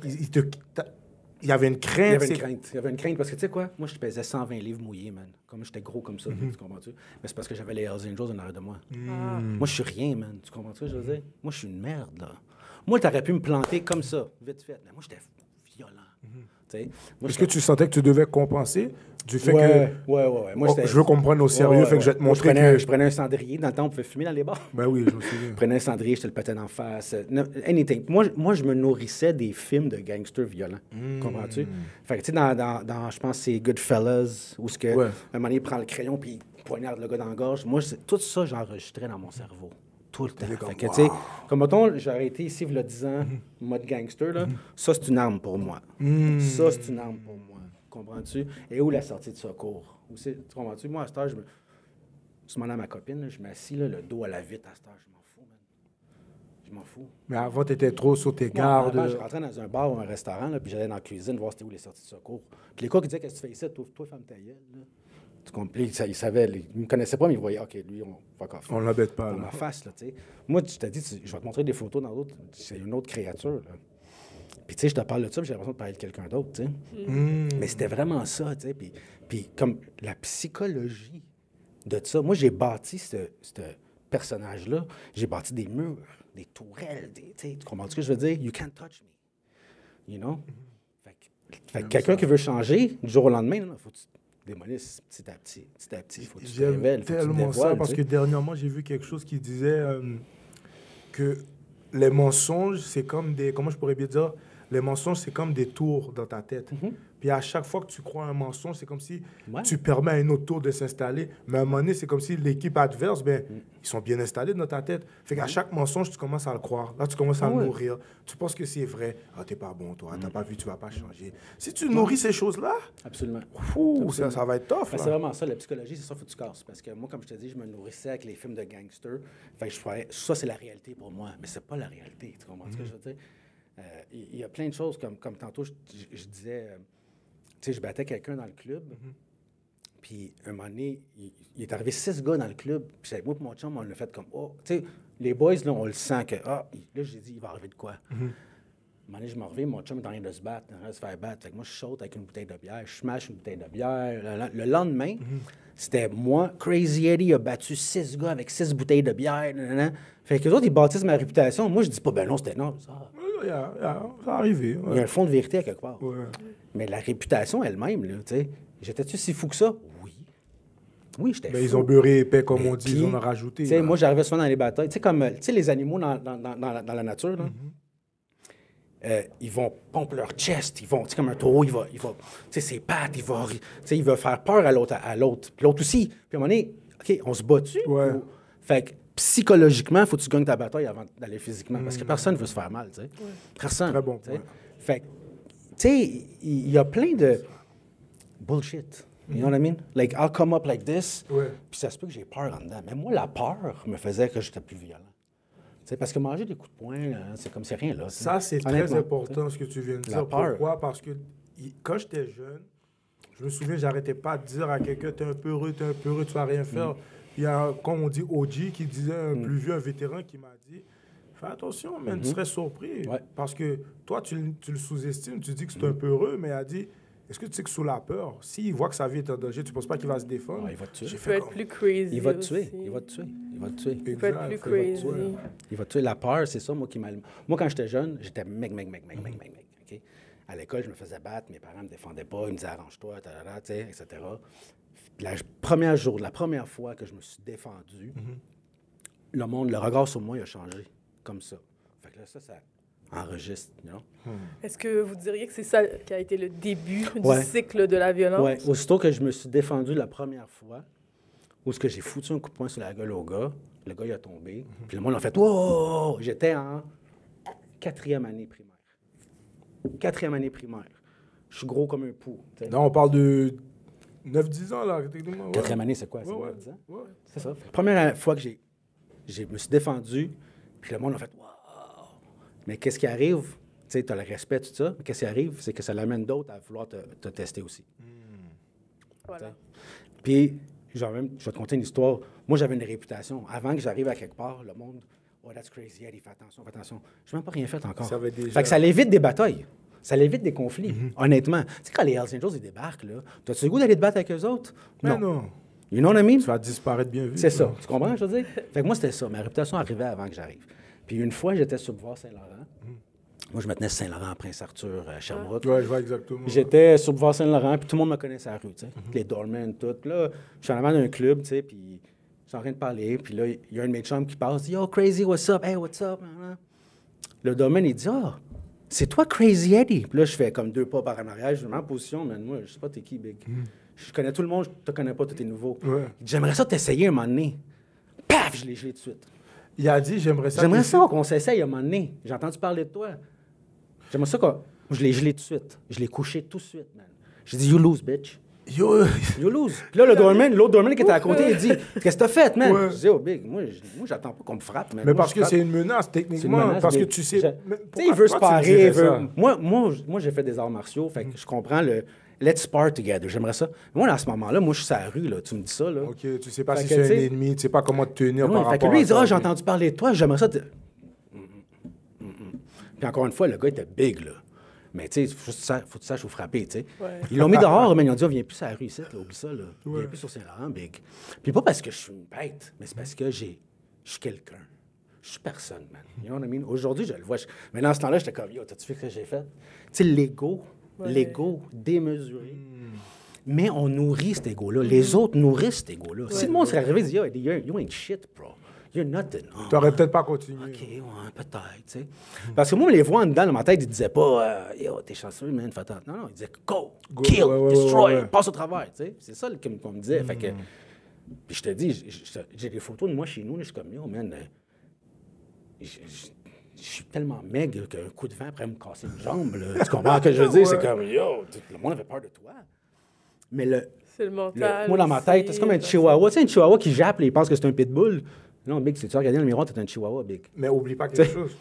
il y avait une crainte? Il y avait une crainte parce que tu sais quoi? Moi, je pesais 120 livres mouillés, man. Comme j'étais gros comme ça, tu comprends-tu? Mais c'est parce que j'avais les Hells Angels en arrière de moi. Moi, je suis rien, man. Tu comprends-tu, je veux dire? Moi, je suis une merde, là. Moi, t'aurais pu me planter comme ça, vite fait. Mais moi, j'étais violent. Est-ce que tu sentais que tu devais compenser du fait que... Ouais. Moi, je veux comprendre au sérieux, fait que je vais te montrer Je prenais un cendrier. Dans le temps, on pouvait fumer dans les bars. Ben oui, je me souviens. Je prenais un cendrier, je te le pétais en face. Anything. Moi, je me nourrissais des films de gangsters violents. Comprends-tu? Fait que, tu sais, dans je pense, c'est Goodfellas, où un moment donné, il prend le crayon puis il poignarde le gars dans la gorge. Moi, tout ça, j'enregistrais dans mon cerveau. Tout le temps. Fait que, tu sais, comme mettons, j'aurais été ici, il y a 10 ans, mode gangster, là. Ça, c'est une arme pour moi. Ça, c'est une arme pour moi. Comprends-tu? Et où la sortie de secours? Tu comprends-tu? Moi, à cette heure, je demande à ma copine, là, je m'assis, là, le dos à la vitre à cette heure. Je m'en fous, man. Je m'en fous. Mais avant, tu étais trop sur tes gardes. Avant, je rentrais dans un bar ou un restaurant, là, puis j'allais dans la cuisine voir c'était où les sorties de secours. Puis les gars qui disaient, qu'est-ce que tu fais ici? Toi, femme ta gueule, là. Tu comprends? Il savait, il me connaissait pas, mais il voyait, OK, lui, fuck off. On l'embête pas, dans ma face, là, tu sais. Moi, je t'ai dit, je vais te montrer des photos dans l'autre, c'est une autre créature, là. Puis, tu sais, je te parle de ça, puis j'ai l'impression de parler de quelqu'un d'autre, tu sais. Mais c'était vraiment ça, tu sais. Puis, comme la psychologie de ça, moi, j'ai bâti ce personnage-là, j'ai bâti des murs. des tourelles, tu comprends ce que je veux dire? You can't touch me. You know? Fait que quelqu'un qui veut changer, du jour au lendemain, il faut que tu démolisses petit à petit. Il faut que tu te révèles, faut que tu te dévoiles. Ça, parce que dernièrement, j'ai vu quelque chose qui disait que les mensonges, c'est comme des... Comment je pourrais bien dire? Les mensonges, c'est comme des tours dans ta tête. Puis à chaque fois que tu crois un mensonge, c'est comme si tu permets à une autre tour de s'installer. Mais à un moment donné, c'est comme si l'équipe adverse, ils sont bien installés dans ta tête. Fait qu'à chaque mensonge, tu commences à le croire. Là, tu commences à le nourrir. Tu penses que c'est vrai. Ah, t'es pas bon, toi. T'as pas vu, tu vas pas changer. Si tu nourris ces choses-là, Absolument. Ça va être tough. C'est vraiment ça, la psychologie, c'est ça, faut que tu casses. Parce que moi, comme je te dis, je me nourrissais avec les films de gangsters. Fait que je ferais, ça, c'est la réalité pour moi. Mais c'est pas la réalité. Tu comprends ce que je veux dire? Il y a plein de choses, comme tantôt, je disais, tu sais, je battais quelqu'un dans le club, puis un moment donné, il est arrivé 6 gars dans le club, puis moi et mon chum, on l'a fait comme, oh, tu sais, les boys, là, on le sent que, là, j'ai dit, il va arriver de quoi? Un moment donné, je me reviens, mon chum est en train de se battre, en train de se faire battre. Fait que moi, je saute avec une bouteille de bière, je smash une bouteille de bière. Le lendemain, c'était moi, Crazy Eddie a battu 6 gars avec 6 bouteilles de bière. Fait que les autres, ils bâtissent ma réputation. Moi, je dis pas, ben non, c'était non. Ça va arriver. Il y a un fond de vérité à quelque part. Ouais. Mais la réputation elle-même, là, tu sais, j'étais-tu si fou que ça? Oui. Oui, j'étais fou. Ils ont beurré épais, comme on dit, puis, ils en ont rajouté. Tu sais, moi, j'arrivais souvent dans les batailles. Tu sais, comme les animaux dans la nature, là. Ils vont pomper leur chest, ils vont, tu sais, comme un taureau, il va, tu sais, ses pattes, il va faire peur à l'autre. Puis l'autre aussi. Puis à un moment donné, OK, on se bat dessus. Ouais. Fait que psychologiquement, il faut que tu gagnes ta bataille avant d'aller physiquement. Parce que personne ne veut se faire mal, tu sais. Personne. Très bon t'sais. point. Fait que, tu sais, il y a plein de bullshit. You know what I mean? Like, I'll come up like this, puis ça se peut que j'ai peur en dedans. Mais moi, la peur me faisait que j'étais plus violent. T'sais, parce que manger des coups de poing, là, c'est comme si rien là. Ça, c'est très important ce que tu viens de dire. Pourquoi? Parce que quand j'étais jeune, je me souviens, j'arrêtais pas de dire à quelqu'un, t'es un peu heureux, tu vas rien faire. Il y a, comme on dit, OG qui disait, un plus vieux, un vétéran qui m'a dit, fais attention, man, tu serais surpris. Parce que toi, tu le sous-estimes, tu dis que c'est un peu heureux, mais il a dit, est-ce que tu sais que sous la peur, s'il voit que sa vie est en danger, tu ne penses pas qu'il va se défendre? Il va te tuer. Il peut être plus crazy. Il va te tuer. Il va te tuer. Il va te tuer. Il peut être plus crazy. Il va te tuer. La peur, c'est ça, moi, qui m'allume. Moi, quand j'étais jeune, j'étais mec. Okay? À l'école, je me faisais battre, mes parents ne me défendaient pas, ils me disaient arrange-toi, etc. Puis la première fois que je me suis défendu, le regard sur moi, il a changé. Comme ça. Fait que là, ça enregistre, you know? Est-ce que vous diriez que c'est ça qui a été le début du cycle de la violence? Oui. Aussitôt que je me suis défendu la première fois, où est-ce que j'ai foutu un coup de poing sur la gueule au gars, le gars, il a tombé, puis le monde a fait « Wow! » J'étais en 4e année primaire. 4e année primaire. Je suis gros comme un pou. T'sais. Non, on parle de 9-10 ans, là. 4e année, c'est quoi? C'est 9-10 ans? Ouais. C'est ça. Première fois que je me suis défendu, puis le monde a fait « Wow! » Mais qu'est-ce qui arrive? Tu sais, tu as le respect, tout ça. Mais qu'est-ce qui arrive? C'est que ça l'amène d'autres à vouloir te tester aussi. Voilà. Puis, je vais te conter une histoire. Moi, j'avais une réputation. Avant que j'arrive à quelque part, le monde, « Oh, that's crazy, Eddie, fais attention. » Je n'ai même pas rien fait encore. Fait que ça l'évite des batailles. Ça l'évite des conflits, honnêtement. Tu sais, quand les Hells Angels, ils débarquent, là, t'as-tu le goût d'aller te battre avec eux autres? Non. You know what I mean? Tu vas disparaître bien vite. C'est ça. Tu comprends, je veux dire? Fait que moi, c'était ça. Ma réputation arrivait avant que j'arrive. Puis une fois, j'étais sur Boulevard Saint-Laurent. Moi, je me tenais Saint-Laurent, Prince-Arthur, Sherbrooke. Ouais, je vois exactement. J'étais sur Boulevard Saint-Laurent, puis tout le monde me connaissait à la rue, tu sais. Les doormen, tout. Puis là, je suis en avant d'un club, tu sais, puis je suis en train de parler. Puis là, il y a un de mes chums qui passe, dit « Yo, Crazy, what's up? Hey, what's up? » Le doorman, il dit « Ah, c'est toi, Crazy Eddie? » Puis là, je fais comme 2 pas par en arrière. Je me mets en position, mais moi, je sais pas t'es qui, Big. Je connais tout le monde, je te connais pas, tout est nouveau. Ouais. Il dit « J'aimerais ça t'essayer un moment donné. » Paf! Je l'ai gelé tout de suite. Il a dit, j'aimerais ça qu'on s'essaye un moment donné. J'ai entendu parler de toi. J'aimerais ça qu'on... Je l'ai gelé tout de suite. Je l'ai couché tout de suite, man. J'ai dit, you lose, bitch. You lose. Puis là, l'autre doorman qui était à côté, il dit, qu'est-ce que t'as fait, man? Je dis, oh, big, moi j'attends pas qu'on me frappe, man. Mais parce que c'est une menace, techniquement. Parce que tu sais... Tu sais, il veut se parer. Moi, j'ai fait des arts martiaux, fait que je comprends le... Let's spar together. J'aimerais ça. Moi, à ce moment-là, je suis sur la rue, là. Tu me dis ça, là. OK, tu sais pas si c'est un ennemi, tu sais pas comment te tenir par rapport à ça. Lui, il dit, j'ai entendu parler de toi, j'aimerais ça. Puis encore une fois, le gars était big, là. Mais tu sais, faut que tu saches où frapper, tu sais. Ouais. Ils l'ont mis dehors, mais ils ont dit, viens plus sur la rue ici, là, oublie ça, là. Viens plus sur Saint-Laurent, big. Puis pas parce que je suis une bête, mais c'est parce que je suis quelqu'un. Je suis personne, man. You know what I mean? Aujourd'hui, je le vois. Mais dans ce temps-là, j'étais comme, yo, t'as-tu vu ce que j'ai fait? Tu sais, l'ego démesuré. Mais on nourrit cet ego-là. Les autres nourrissent cet ego-là. Si le monde serait arrivé et dit, yo, you ain't shit, bro. You're nothing. T'aurais peut-être pas continué. OK, ouais, peut-être, tu sais. Parce que moi, je les vois en dedans, dans ma tête, ils disaient pas, yo, t'es chanceux, man, fais attention. Non, ils disaient, go, kill, destroy, passe au travers, tu sais. C'est ça qu'on me disait. Fait que, puis je te dis, j'ai des photos de moi chez nous, je suis comme, yo, man, je suis tellement maigre qu'un coup de vent pourrait me casser une jambe, là. Tu comprends ce que je veux dire? C'est comme, yo, le monde avait peur de toi. Mais c'est le mental. Moi, dans ma tête, c'est comme un chihuahua. Tu sais, un chihuahua qui jappe et il pense que c'est un pitbull. Non, Big, si tu regardes dans le miroir, t'es un chihuahua, Big. Mais oublie pas quelque chose.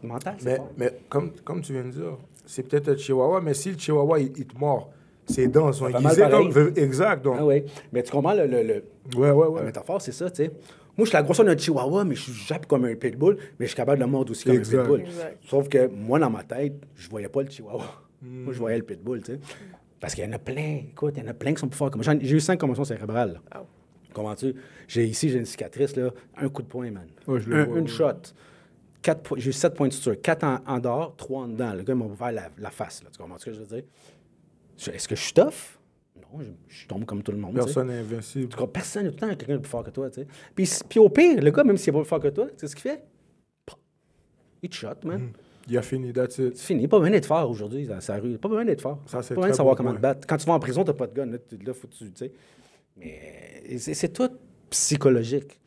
Mental, c'est fort. Mais comme tu viens de dire, c'est peut-être un chihuahua, mais si le chihuahua, il te mord, ses dents sont aiguisées comme... Exact, donc. Ah oui. Mais tu comprends la métaphore, c'est ça, tu sais. Moi, je suis la grosseur d'un chihuahua, mais je jappe comme un pitbull, mais je suis capable de mordre aussi comme un pitbull. Exact. Sauf que moi, dans ma tête, je voyais pas le chihuahua. Moi, je voyais le pitbull, tu sais. Parce qu'il y en a plein. Écoute, il y en a plein qui sont plus forts que moi. J'ai eu 5 commotions cérébrales. Oh. Comprends-tu? J'ai une cicatrice, là. Un coup de poing, man. Ouais, Une shot. J'ai eu 7 points de suture. 4 en dehors, 3 en dedans. Le gars m'a ouvert la face, là. Tu comprends ce que je veux dire? Est-ce que je suis tough? Non, je tombe comme tout le monde. Personne n'est invincible. Personne, il y a tout le temps quelqu'un de plus fort que toi, tu sais. Puis au pire, le gars, même s'il est pas plus fort que toi, tu sais ce qu'il fait? Il te shot, man. Il a fini, that's it. C'est fini. Pas besoin d'être fort aujourd'hui dans sa rue. Pas besoin d'être fort. Ça, c'est pas besoin de très savoir bon comment point. te battre. Quand tu vas en prison, t'as pas de gun. Là faut que tu sais. Mais c'est tout psychologique.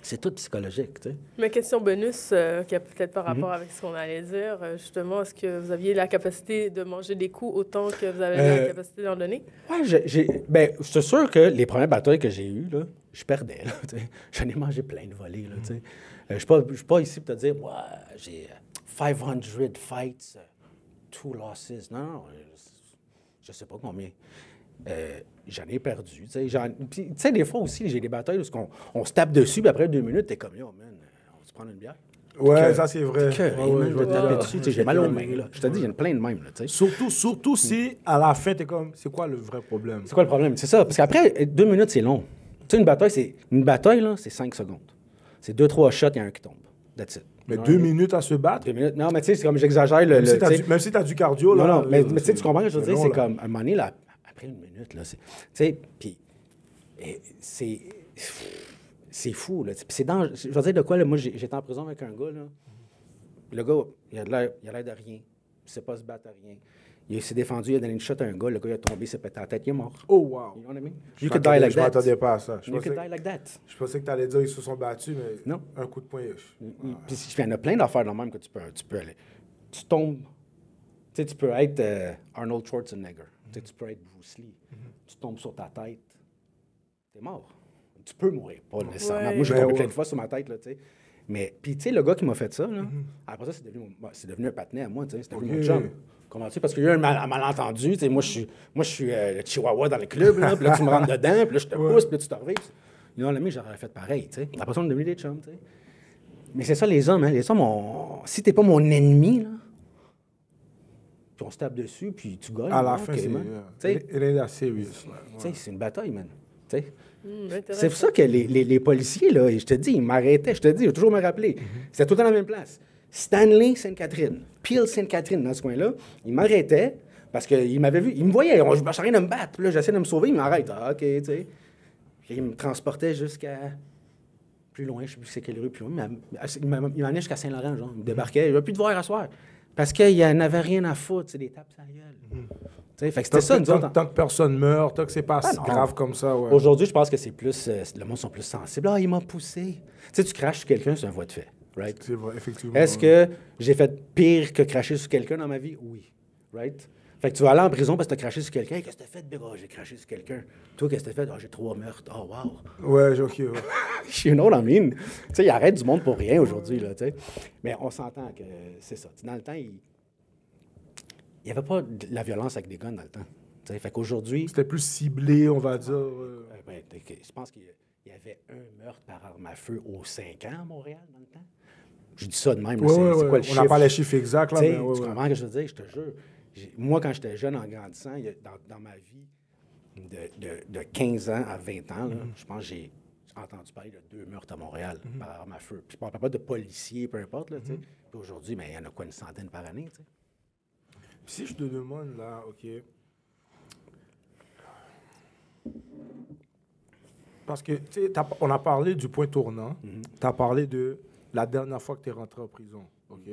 C'est tout psychologique, tu sais. Ma question bonus, qui a peut-être pas rapport avec ce qu'on allait dire, justement, est-ce que vous aviez la capacité de manger des coups autant que vous avez la capacité d'en donner? Ouais, je suis sûr que les premières batailles que j'ai eues, là, je perdais, là, tu sais. J'en ai mangé plein de volets, là, tu sais. Je suis pas ici pour te dire, ouais, j'ai 500 fights, 2 losses. Non, je sais pas combien. J'en ai perdu. Tu sais, des fois aussi, j'ai des batailles où on se tape dessus, puis après 2 minutes, t'es comme, yo, man, on va se prendre une bière. Ouais, ça, c'est vrai. Je vais taper dessus. Tu sais, j'ai mal aux mains, là. Je te dis, il y en a plein de même, là, tu sais. Surtout si, à la fin, t'es comme, c'est quoi le vrai problème? C'est quoi le problème? C'est ça. Parce qu'après, 2 minutes, c'est long. Tu sais, une bataille, là, c'est 5 secondes. C'est 2-3 shots, il y a un qui tombe. That's it. Mais 2 minutes à se battre? 2 minutes. Non, mais tu sais, c'est comme j'exagère Même si t'as du cardio, là. Non, mais tu sais, tu comprends ce que je veux dire? C'est là. comme, à un moment donné, là, après 1 minute, là, tu sais, puis c'est fou, là. Puis c'est dangereux. Je veux dire de quoi, là, moi, j'étais en prison avec un gars, là. Le gars, il a l'air de rien. Il sait pas se battre à rien. Il s'est défendu, il a donné une shot à un gars, le gars, il a tombé, il s'est pété la tête, il est mort. Oh, wow. You know what I mean? Je m'attendais pas à ça. You could die like that. Je pensais que t'allais dire qu'ils se sont battus, mais Non. un coup de poing. Puis il y en a plein d'affaires dans le même que tu peux aller. Tu tombes. Tu sais, tu peux être Arnold Schwarzenegger. Tu sais, tu peux être Bruce Lee. Tu tombes sur ta tête. T'es mort. Tu peux mourir, pas nécessairement. Ouais. Moi, j'ai tombé plein de fois sur ma tête, là, tu sais. Mais, puis, tu sais, le gars qui m'a fait ça, là, après ça, c'est devenu un patinet à moi, tu sais. C'est devenu mon chum. Comment tu sais? Parce qu'il y a eu un malentendu. Tu sais, moi, je suis le chihuahua dans le club, là, puis là, tu me rentres dedans, puis là, je te pousse, puis là, tu te revives. Non, l'ami, j'aurais fait pareil, tu sais. Après ça, on est devenus des chums, tu sais. Mais c'est ça, les hommes, hein. Les hommes, si t'es pas mon ennemi, là, puis on se tape dessus, puis tu gagnes. À la fin, c'est... Il est assez sérieux. Tu sais, c'est une bataille, man. Tu sais. C'est C'est pour ça que les policiers, là, je te dis, ils m'arrêtaient. Je te dis, je vais toujours me rappeler. C'était tout le temps à la même place. Stanley, Sainte-Catherine. Peel, Sainte-Catherine, dans ce coin-là. Ils m'arrêtaient parce qu'ils m'avaient vu. Ils me voyaient. Je cherchais rien de me battre. Puis là, j'essaie de me sauver. Ils m'arrêtent. Ah, OK, tu sais. Puis ils me transportaient jusqu'à plus loin. Je ne sais plus c'est quelle rue plus loin. Ils m'amenaient jusqu'à Saint-Laurent, genre. Ils me débarquaient. Il n'y avait plus de voir à soir. Parce qu'il n'y en avait rien à foutre. C'est des tapes à la gueule. Fait que c'était ça, nous autres. Tant que personne meurt, tant que c'est pas si grave comme ça, ouais. Aujourd'hui, je pense que c'est plus... le monde sont plus sensibles. Ah, il m'a poussé. Tu sais, tu craches sur quelqu'un, c'est un voie de fait. Right? C'est vrai, effectivement. Est-ce que j'ai fait pire que cracher sur quelqu'un dans ma vie? Oui. Right? Fait que tu vas aller en prison parce que tu as craché sur quelqu'un. Hey, qu'est-ce que tu as fait, Big? Oh, j'ai craché sur quelqu'un. Toi, qu'est-ce que tu as fait? Oh, j'ai 3 meurtres. Oh, wow. Ouais, OK. Ouais. You know what I mean? Tu sais, il arrête du monde pour rien aujourd'hui, là, tu sais. Mais on s'entend que c'est ça. Dans le temps, il n'y avait pas de la violence avec des guns dans le temps. T'sais, fait qu'aujourd'hui... C'était plus ciblé, on va dire. Je pense qu'il y avait un meurtre par arme à feu aux 5 ans à Montréal, dans le temps. Je dis ça de même. C'est quoi le chiffre? On n'a pas les chiffres exacts, là. Tu comprends ce que je veux dire? Je te jure. Moi, quand j'étais jeune, en grandissant, dans ma vie, de 15 ans à 20 ans, là, je pense que entendu parler de 2 meurtres à Montréal par arme à feu. Puis je ne parle pas de policiers, peu importe. Là, tu sais. Puis aujourd'hui, il y en a quoi, une centaine par année? Tu sais? Si je te demande, là, OK... Parce que, tu sais, on a parlé du point tournant. Tu as parlé de la dernière fois que tu es rentré en prison. OK?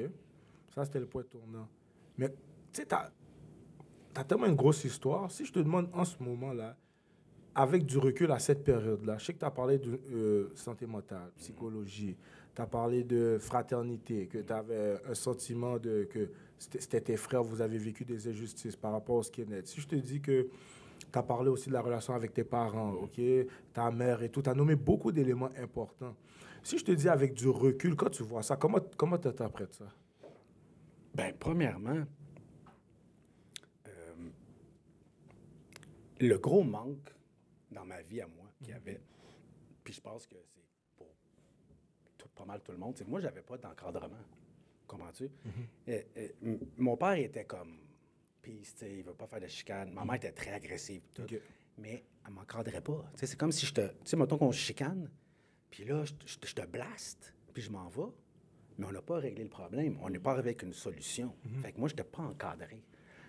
Ça, c'était le point tournant. Mais, tu sais, tu as tellement une grosse histoire. Si je te demande en ce moment-là, avec du recul à cette période-là, je sais que tu as parlé de santé mentale, psychologie, tu as parlé de fraternité, que tu avais un sentiment que c'était tes frères, vous avez vécu des injustices par rapport au skinhead. Si je te dis que tu as parlé aussi de la relation avec tes parents, OK, ta mère et tout, tu as nommé beaucoup d'éléments importants. Si je te dis avec du recul, quand tu vois ça, comment tu interprètes ça? Bien, premièrement, le gros manque dans ma vie à moi qu'il y avait, puis je pense que c'est pour pas mal tout le monde, c'est que moi, j'avais pas d'encadrement. Comprends-tu? Mon père était comme peace, tu sais, il veut pas faire de chicane. Ma mère était très agressive, tout, mais elle m'encadrait pas. Tu sais, c'est comme si tu sais, mettons qu'on se chicane, puis là, je te blaste, puis je m'en vais, mais on n'a pas réglé le problème. On n'est pas arrivé avec une solution. Fait que moi, je n'étais pas encadré.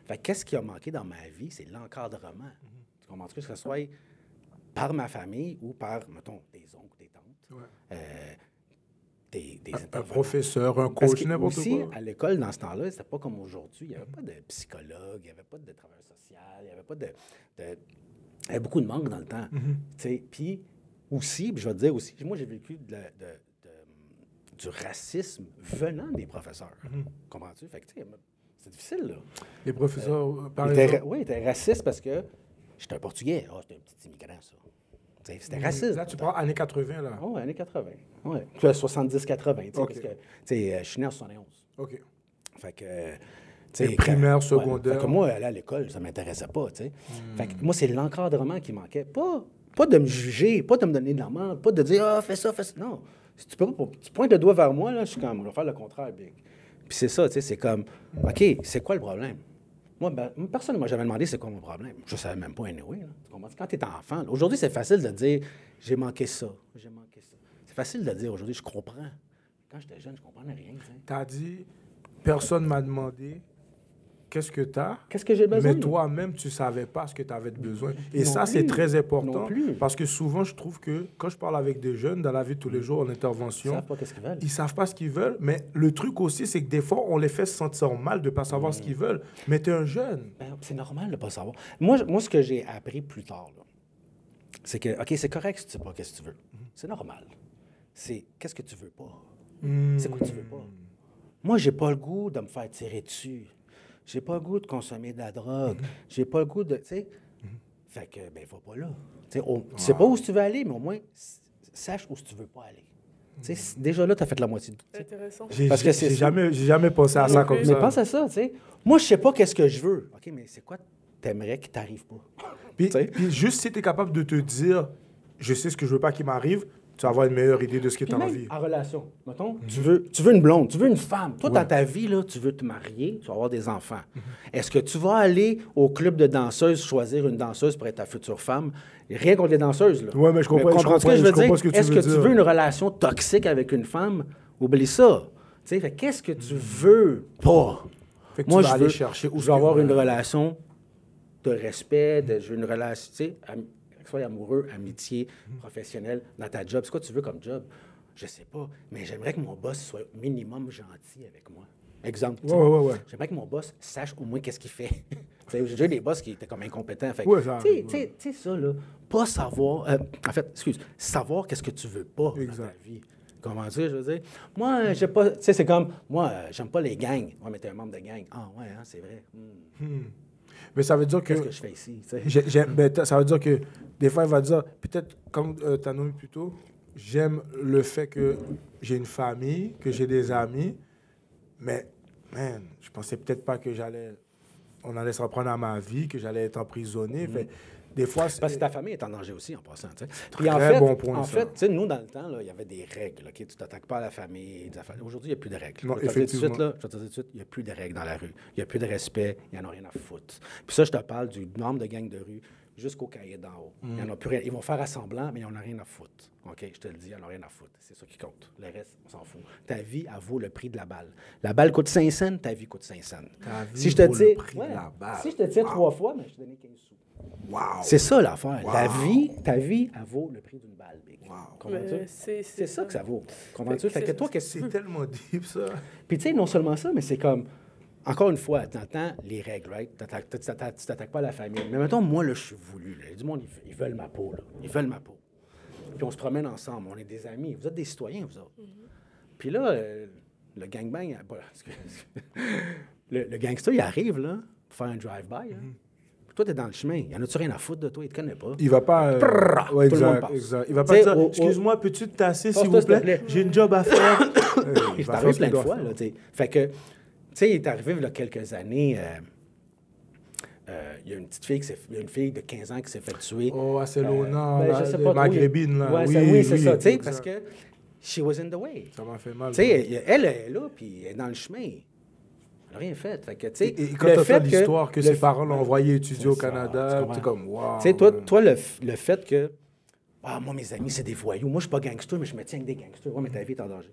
Fait que qu'est-ce qui a manqué dans ma vie? C'est l'encadrement. Tu comprends-tu? Que ce soit par ma famille ou par, mettons, des oncles, des tantes, des un professeur, un coach, n'importe quoi. Aussi, à l'école, dans ce temps-là, c'était pas comme aujourd'hui. Il n'y avait pas de psychologue, il n'y avait pas de travailleur social, il n'y avait pas il y avait beaucoup de manque dans le temps. Puis aussi, je vais te dire aussi, moi, j'ai vécu du racisme venant des professeurs. Comprends-tu? Fait que, tu sais, c'est difficile, là. Les professeurs, par exemple... Oui, ils étaient racistes parce que j'étais un Portugais. Ah, j'étais un petit immigrant, ça. C'était raciste. Là, tu parles années 80, là. Oui, années 80. Oui. 70-80, OK. parce que, je suis né en 71. OK. Fait que... C'est primaire, secondaire. Fait que moi, aller à l'école, ça ne m'intéressait pas, tu sais. Fait que moi, c'est l'encadrement qui manquait. Pas de me juger, pas de me donner de la merde, pas de dire « Ah, fais ça, fais ça ». Non. Si tu peux pas, tu pointes le doigt vers moi, là, je suis comme, on va faire le contraire, Big. Puis c'est ça, tu sais, c'est comme, OK, c'est quoi le problème? Moi, personne ne m'a jamais demandé c'est quoi mon problème. Je ne savais même pas anyway, là. Tu comprends? Quand tu es enfant, aujourd'hui, c'est facile de dire « J'ai manqué ça, j'ai manqué ça ». C'est facile de dire aujourd'hui « Je comprends ». Quand j'étais jeune, je ne comprenais rien, tu sais. Tu as dit « Personne m'a demandé ». Qu'est-ce que tu as? Qu'est-ce que j'ai besoin? Mais toi-même, tu ne savais pas ce que tu avais besoin. Et Non ça, plus. c'est très important. Non plus. Parce que souvent, je trouve que quand je parle avec des jeunes dans la vie de tous les jours, en intervention, Ils ne savent pas qu'est-ce qu'ils veulent. ils ne savent pas ce qu'ils veulent. Mais le truc aussi, c'est que des fois, on les fait se sentir mal de ne pas savoir ce qu'ils veulent. Mais tu es un jeune. Ben, c'est normal de ne pas savoir. Moi, ce que j'ai appris plus tard, là, c'est que, OK, c'est correct si tu ne sais pas qu'est-ce que tu veux. C'est normal. C'est qu'est-ce que tu veux pas. C'est quoi que tu veux pas. Moi, j'ai pas le goût de me faire tirer dessus. J'ai pas le goût de consommer de la drogue. J'ai pas le goût de, tu sais. Fait que, ben, va pas là. Tu sais pas où tu veux aller, mais au moins, sache où tu veux pas aller. Tu sais, déjà là, tu as fait la moitié. C'est intéressant. Parce que J'ai jamais pensé à ça comme ça. Mais pense à ça, tu sais. Moi, je sais pas qu'est-ce que je veux. OK, mais c'est quoi t'aimerais qui t'arrive pas? Puis juste si tu es capable de te dire, je sais ce que je veux pas qui m'arrive, tu vas avoir une meilleure idée de ce que tu as envie. En relation, mettons, tu veux une blonde, tu veux une femme. Toi, dans ta vie, là, tu veux te marier, tu vas avoir des enfants. Est-ce que tu vas aller au club de danseuses choisir une danseuse pour être ta future femme? Rien contre les danseuses, là. Oui, mais je comprends, ce que je veux dire? ce que tu Est-ce veux que tu dire. veux une relation toxique avec une femme? Oublie ça. Tu sais, qu'est-ce que tu veux pas? Fait que Moi, tu vas je aller veux, chercher où je veux avoir une relation de respect, je veux une relation, tu sais, que ce soit amoureux, amitié, professionnel, dans ta job. C'est quoi tu veux comme job? Je sais pas, mais j'aimerais que mon boss soit minimum gentil avec moi. Exemple. Ouais. J'aimerais que mon boss sache au moins qu'est-ce qu'il fait. J'ai eu des boss qui étaient comme incompétents. Fait, Ouais, ça arrive, tu sais, ça, là, pas savoir... savoir qu'est-ce que tu veux pas dans ta vie. Comment dire, je veux dire? Moi, j'ai pas... Tu sais, c'est comme... Moi, j'aime pas les gangs. Ouais, mais t'es un membre de gang. Ah, ouais, hein, c'est vrai. Mais ça veut dire que... Qu'est-ce que je fais ici, tu sais? Ça veut dire que des fois, il va dire, peut-être, comme tu as nommé plus tôt, j'aime le fait que j'ai une famille, que j'ai des amis, mais, man, je pensais peut-être pas que on allait se reprendre à ma vie, que j'allais être emprisonné. Fait, des fois, parce que ta famille est en danger aussi, en passant. Tu sais. Puis bon point, en ça. fait, tu sais, nous, dans le temps, il y avait des règles. Okay? Tu t'attaques pas à la famille. Aujourd'hui, il n'y a plus de règles. Non, Je vais te dire tout effectivement. de suite, il n'y a plus de règles dans la rue. Il n'y a plus de respect. Il n'y en a rien à foutre. Puis ça, je te parle du nombre de gangs de rue. jusqu'au cahier d'en haut. Ils en ont plus rien. Ils vont faire assemblant, mais ils n'en ont rien à foutre. OK, je te le dis, ils n'en ont rien à foutre. C'est ça qui compte. Le reste, on s'en fout. Ta vie, elle vaut le prix de la balle. La balle coûte 5 cents, ta vie coûte 5 cents. Si je te tire, si je te tire 3 fois, mais je te donne 15 sous. Wow. C'est ça l'affaire. La vie, ta vie, elle vaut le prix d'une balle, Big. Comprends-tu? C'est ça que ça vaut. Comprends-tu? Fait que toi, qu'est-ce que C'est tellement deep, ça. Puis tu sais, non seulement ça, mais c'est comme, encore une fois, tu entends les règles, right? Tu t'attaques pas à la famille. Mais mettons, moi, là, je suis voulu. Là. Du monde, ils veulent ma peau, là. Ils veulent ma peau. Puis on se promène ensemble, on est des amis. Vous êtes des citoyens, vous autres. Puis là, le gangbang, le gangster, il arrive, là, pour faire un drive-by, là. Puis toi, t'es dans le chemin. Il y en a-tu rien à foutre de toi? Il te connaît pas. Il va pas... tout le monde passe. exact. Il va pas dire, excuse-moi, peux-tu te tasser, s'il vous plaît? J'ai une job à faire. Il t'arrive plein de fois, là, tu sais. Fait que, tu sais, il est arrivé, il y a quelques années... il y a une petite fille, il y a une fille de 15 ans qui s'est fait tuer. Oh, à Barcelona, je sais pas, maghrébine, là. Ouais, oui, c'est ça, tu sais, parce que she was in the way. Ça m'a fait mal. Tu sais, elle est là, puis elle est dans le chemin. Elle n'a rien fait. Fait que, tu sais, et quand tu as l'histoire que ses parents l'ont envoyé étudier au Canada, tu es comme, wow. Tu sais, toi le fait que, moi, mes amis, c'est des voyous. Moi, je suis pas gangster, mais je me tiens avec des gangsters. Ouais, mais ta vie est en danger.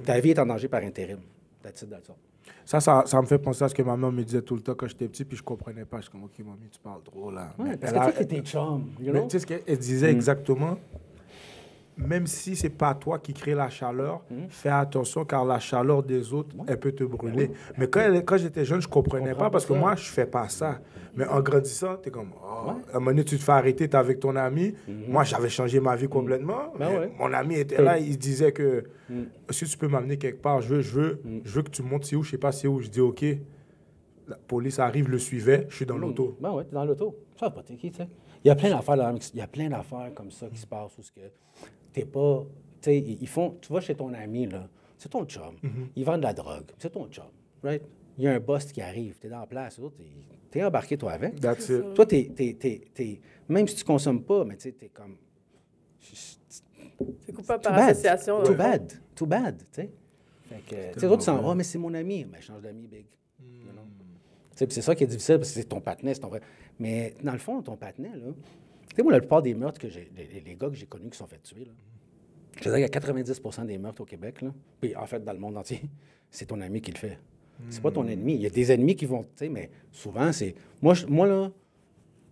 Ta vie est en danger par intérim. That's it, that's all. Ça me fait penser à ce que ma mère me disait tout le temps quand j'étais petit, puis je comprenais pas. Je suis comme, OK, mamie, tu parles trop, là. Ouais, parce que toi, t'es chum, you know? Tu sais ce qu'elle disait exactement? Même si c'est pas toi qui crée la chaleur, fais attention, car la chaleur des autres, elle peut te brûler. Mais quand j'étais jeune, je comprenais pas, parce que moi, je fais pas ça. Mais en grandissant, tu es comme, à un moment donné, tu te fais arrêter, tu es avec ton ami. Moi, j'avais changé ma vie complètement. Mon ami était là, il disait que, est-ce que tu peux m'amener quelque part? Je veux que tu montes, c'est où? Je sais pas c'est où. Je dis, OK. La police arrive, le suivait, je suis dans l'auto. Ben ouais, t'es dans l'auto. Ça va pas, t'es qui, tu sais? Il y a plein d'affaires comme ça qui se passent où t'es pas... Tu sais, ils font... Tu vas chez ton ami, là, c'est ton chum. Ils vendent de la drogue, c'est ton chum, right? Il y a un boss qui arrive, t'es dans la place, t'es embarqué, toi, avec. That's it. Toi, même si tu consommes pas, mais tu sais, t'es comme... C'est coupable par association. Too bad, tu sais. Fait que, les autres sont, mais c'est mon ami. Ben, change d'amis, big. C'est ça qui est difficile, parce que c'est ton patinet, c'est ton vrai. Mais dans le fond, ton patinet, là, tu sais, moi, la plupart des meurtres que les gars que j'ai connus qui sont fait tuer, là, je veux dire qu'il y a 90 des meurtres au Québec, là, puis en fait, dans le monde entier, c'est ton ami qui le fait. C'est pas ton ennemi. Il y a des ennemis qui vont, tu sais, mais souvent, c'est... Moi, là,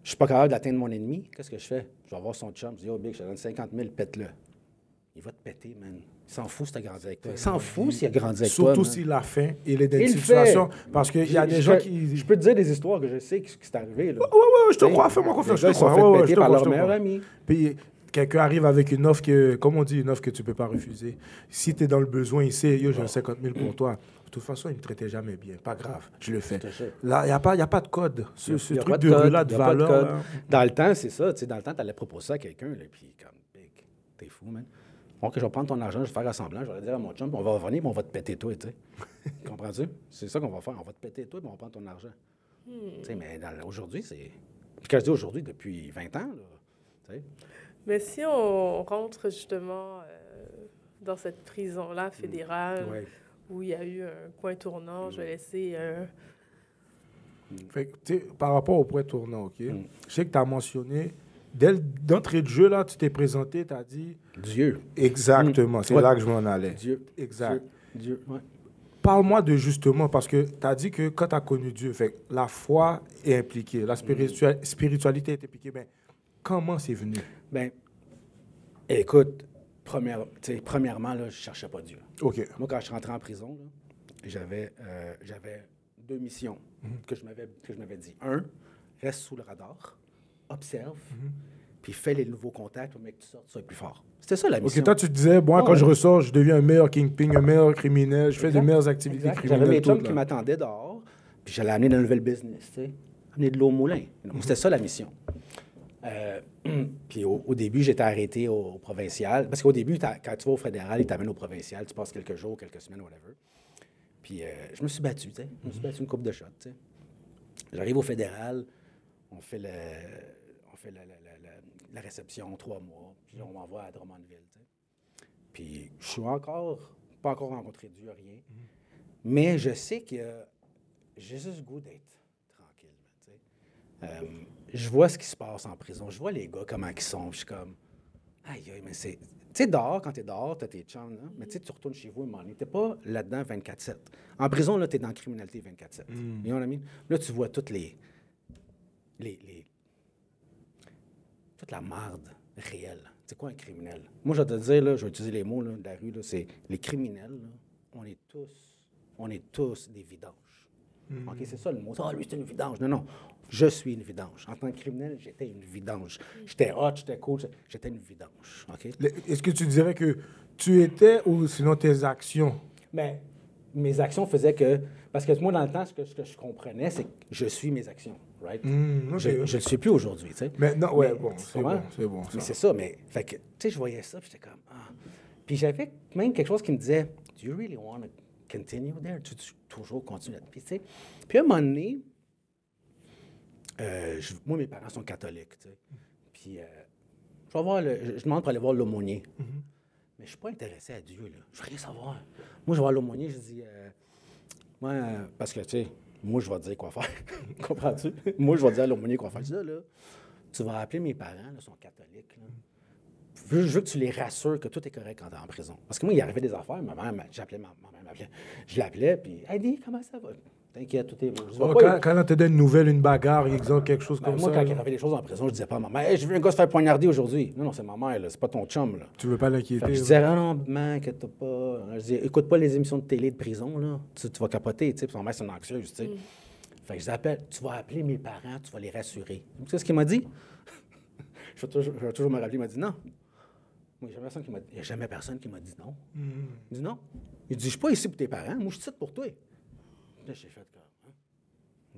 je suis pas capable d'atteindre mon ennemi. Qu'est-ce que je fais? Je vais voir son chum, je dis, big, je te donne 50 000, pète-le. Il va te péter, man. Il s'en fout s'il a grandi avec toi. Il s'en fout s'il a grandi avec toi. Surtout s'il a faim et il est dans une situation. Parce qu'il y a des gens qui... Je peux te dire des histoires que je sais qui c'est arrivé. Là. Ouais, je te crois. Fais-moi confiance. Ils sont fait péter par leur meilleur ami. Puis quelqu'un arrive avec une offre que, comme on dit, une offre que tu ne peux pas refuser. Si tu es dans le besoin, il sait, yo, j'ai 50 000 pour toi. De toute façon, il ne me traitait jamais bien. Pas grave, je le fais. Là, il n'y a pas de code. Ce truc de relais de valeur. Dans le temps, c'est ça. Dans le temps, tu allais proposer ça à quelqu'un, puis comme, t'es fou, man. OK, je vais prendre ton argent, je vais faire assemblant, je vais dire à mon chum, puis on va revenir, puis on va te péter toi, tu sais. Comprends-tu? C'est ça qu'on va faire. On va te péter toi, puis on va prendre ton argent. Tu sais, mais aujourd'hui, c'est... Puis quand je dis aujourd'hui, depuis 20 ans, là, tu sais. Mais si on rentre justement dans cette prison-là fédérale, où il y a eu un point tournant, je vais laisser... Fait que, tu sais, par rapport au point tournant, OK? Je sais que tu as mentionné... D'entrée de jeu, là, tu t'es présenté, tu as dit... Dieu. Exactement, c'est là que je m'en allais. Dieu. Exact. Dieu, ouais. Parle-moi de justement, parce que tu as dit que quand tu as connu Dieu, fait, la foi est impliquée, la spiritualité est impliquée. Ben, comment c'est venu? Ben, écoute, premièrement, là, je ne cherchais pas Dieu. OK. Moi, quand je suis rentré en prison, là, j'avais 2 missions que je m'avais dit. 1, reste sous le radar. Observe, puis fais les nouveaux contacts pour que tu sortes, tu sois plus fort. C'était ça la mission. OK, toi, tu disais, moi, quand je ressors, je deviens un meilleur kingpin, un meilleur criminel, je fais des meilleures activités criminelles. J'avais mes chums qui m'attendaient dehors, puis j'allais amener de nouvelles business, tu sais, amener de l'eau au moulin. C'était ça la mission. Puis au début, j'étais arrêté au provincial, parce qu'au début, quand tu vas au fédéral, ils t'amènent au provincial, tu passes quelques jours, quelques semaines, whatever. Puis je me suis battu, tu sais. Je me suis battu une coupe de shots, tu sais. J'arrive au fédéral, on fait la réception 3 mois, puis on m'envoie à Drummondville. T'sais. Puis je suis pas encore rencontré Dieu, rien. Mais je sais que j'ai juste le goût d'être tranquille. Je vois ce qui se passe en prison. Je vois les gars, comment ils sont. Je suis comme, aïe, mais c'est... Tu sais, dehors, quand t'es dehors, t'as tes chums, là, mais tu sais, tu retournes chez vous, un moment donné. T'es pas là-dedans 24/7. En prison, là, t'es dans la criminalité 24/7. You know what I mean? Là, tu vois toutes toute la marde réelle. C'est quoi un criminel? Moi, je vais te dire, là, je vais utiliser les mots là, de la rue, là, c'est les criminels, là, on est tous des vidanges. OK, c'est ça le mot. Ah, lui, c'est une vidange. Non, je suis une vidange. En tant que criminel, j'étais une vidange. J'étais hot, j'étais cool, j'étais une vidange. OK? Est-ce que tu dirais que tu étais ou sinon tes actions? Mais mes actions faisaient que... Parce que moi, dans le temps, ce que je comprenais, c'est que je suis mes actions, right? Je ne le suis plus aujourd'hui, tu sais. Mais non, ouais, bon, c'est bon. Mais c'est ça, mais... Fait que, tu sais, je voyais ça, puis j'étais comme... Ah. Puis j'avais même quelque chose qui me disait, « Do you really want to continue there? » Tu toujours continuer. Puis, tu sais... Puis à un moment donné, moi, mes parents sont catholiques, tu sais. Puis je demande pour aller voir l'aumônier. Mais je suis pas intéressé à Dieu, là. Je veux rien savoir. Moi, je vais voir l'aumônier, je dis... parce que, tu sais, moi, je vais te dire quoi faire. Comprends-tu? Moi, je vais dire à l'aumônier quoi faire. Je dis, là, tu vas appeler mes parents, là, ils sont catholiques, là. Je veux que tu les rassures que tout est correct quand tu es en prison. Parce que moi, il arrivait des affaires, ma mère, j'appelais ma mère, je l'appelais, puis « Heidi, comment ça va? » T'inquiète, tout est bon. Quand on te donne une nouvelle, une bagarre, exemple, quelque chose comme moi, ça. Moi, quand il y avait des choses en prison, je disais pas à ma mère, hey, j'ai vu un gars se faire poignarder aujourd'hui. Non, c'est ma mère, là, c'est pas ton chum, là. Tu veux pas l'inquiéter? Je disais, ah non, man, inquiète pas. Je disais, écoute pas les émissions de télé de prison, là. Tu vas capoter, tu sais. Puis ma mère, c'est une anxieuse, tu sais. Fait que je dis, tu vas appeler mes parents, tu vas les rassurer. Tu sais ce qu'il m'a dit? je vais toujours me rappeler, il m'a dit non. Moi, il n'y a jamais personne qui m'a dit non. Il dit non. Il dit, je suis pas ici pour tes parents, moi, je suis ici pour toi. Là, j'ai fait comme.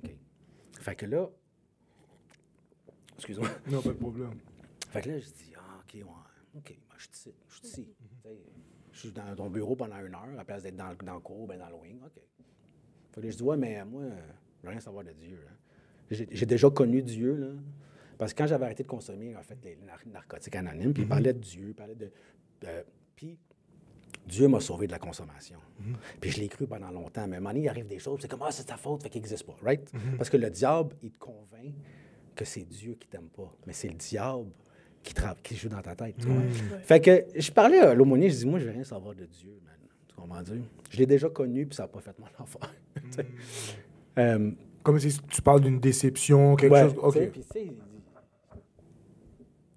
OK. Fait que là, excuse-moi. Non, pas de problème. Fait que là, je dis, OK, ouais, OK, ben, je suis ici. Je suis dans ton bureau pendant 1 heure, à la place d'être dans le cours, ben dans le wing, OK. Fait que là, je dis, ouais, mais moi, je veux rien savoir de Dieu. Hein. J'ai déjà connu Dieu, là. Parce que quand j'avais arrêté de consommer, en fait, les narcotiques anonymes, puis il parlait de Dieu, puis Dieu m'a sauvé de la consommation. Puis je l'ai cru pendant longtemps. Mais à un moment donné, il arrive des choses, c'est comme, c'est ta faute, fait qu'il n'existe pas, right? Parce que le diable, il te convainc que c'est Dieu qui t'aime pas. Mais c'est le diable qui joue dans ta tête, tu vois? Fait que je parlais à l'aumônier, je dis, moi, je veux rien savoir de Dieu, man. Tu comprends Dieu? Je l'ai déjà connu, puis ça n'a pas fait mon affaire. Comme si tu parles d'une déception, quelque chose... OK. Puis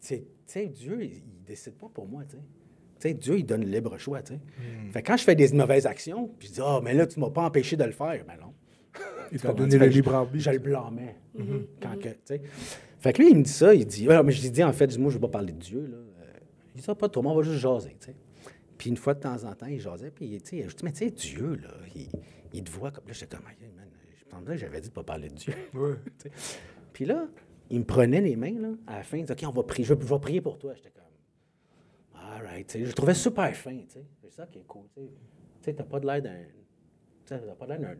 tu sais, Dieu, il décide pas pour moi, tu sais. Tu sais, Dieu, il donne le libre choix, tu sais. Fait que quand je fais des mauvaises actions, puis je dis, mais là, tu m'as pas empêché de le faire. Ben non. Il t'a donné le libre arbitre. Je le blâmais. Quand que, tu sais. Fait que lui, il me dit ça, il dit, mais je lui dis, en fait, moi, je veux pas parler de Dieu, là. Il dit, pas de toi, on va juste jaser, tu sais. Puis une fois de temps en temps, il jasait, puis, tu sais, je dis, mais tu sais, Dieu, là, il te voit comme là, j'étais comme, man, je pensais que j'avais dit de pas parler de Dieu. Ouais. Puis là, il me prenait les mains, là, à la fin, il disait, OK, on va prier, je vais prier pour toi. J'étais comme, all right, tu sais, je le trouvais super fin, tu sais. C'est ça qui est cool, tu sais. T'as pas de l'air d'un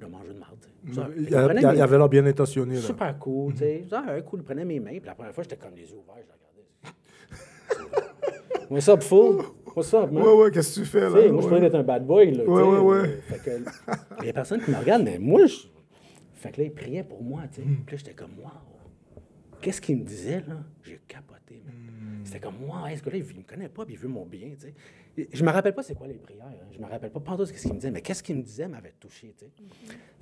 manger de marde, tu sais. Il avait l'air bien intentionné, là. Super cool, tu sais. Cool, il prenait mes mains, puis la première fois, j'étais comme les yeux ouverts, je le regardais. What's up, fool? What's up, man? Ouais, qu'est-ce que tu fais, là? Moi, je pourrais être un bad boy, là. Ouais. Fait que, il y a personne qui me regarde, mais moi, fait que là, il priait pour moi, tu sais. Puis là, j'étais comme, wow. Qu'est-ce qu'il me disait, là? J'ai capoté, man. C'était comme, wow, ce gars-là, il me connaît pas, puis il veut mon bien, tu sais. Je me rappelle pas c'est quoi les prières. Hein. Je me rappelle pas tout ce qu'il me disait, mais qu'est-ce qu'il me disait m'avait touché, tu sais.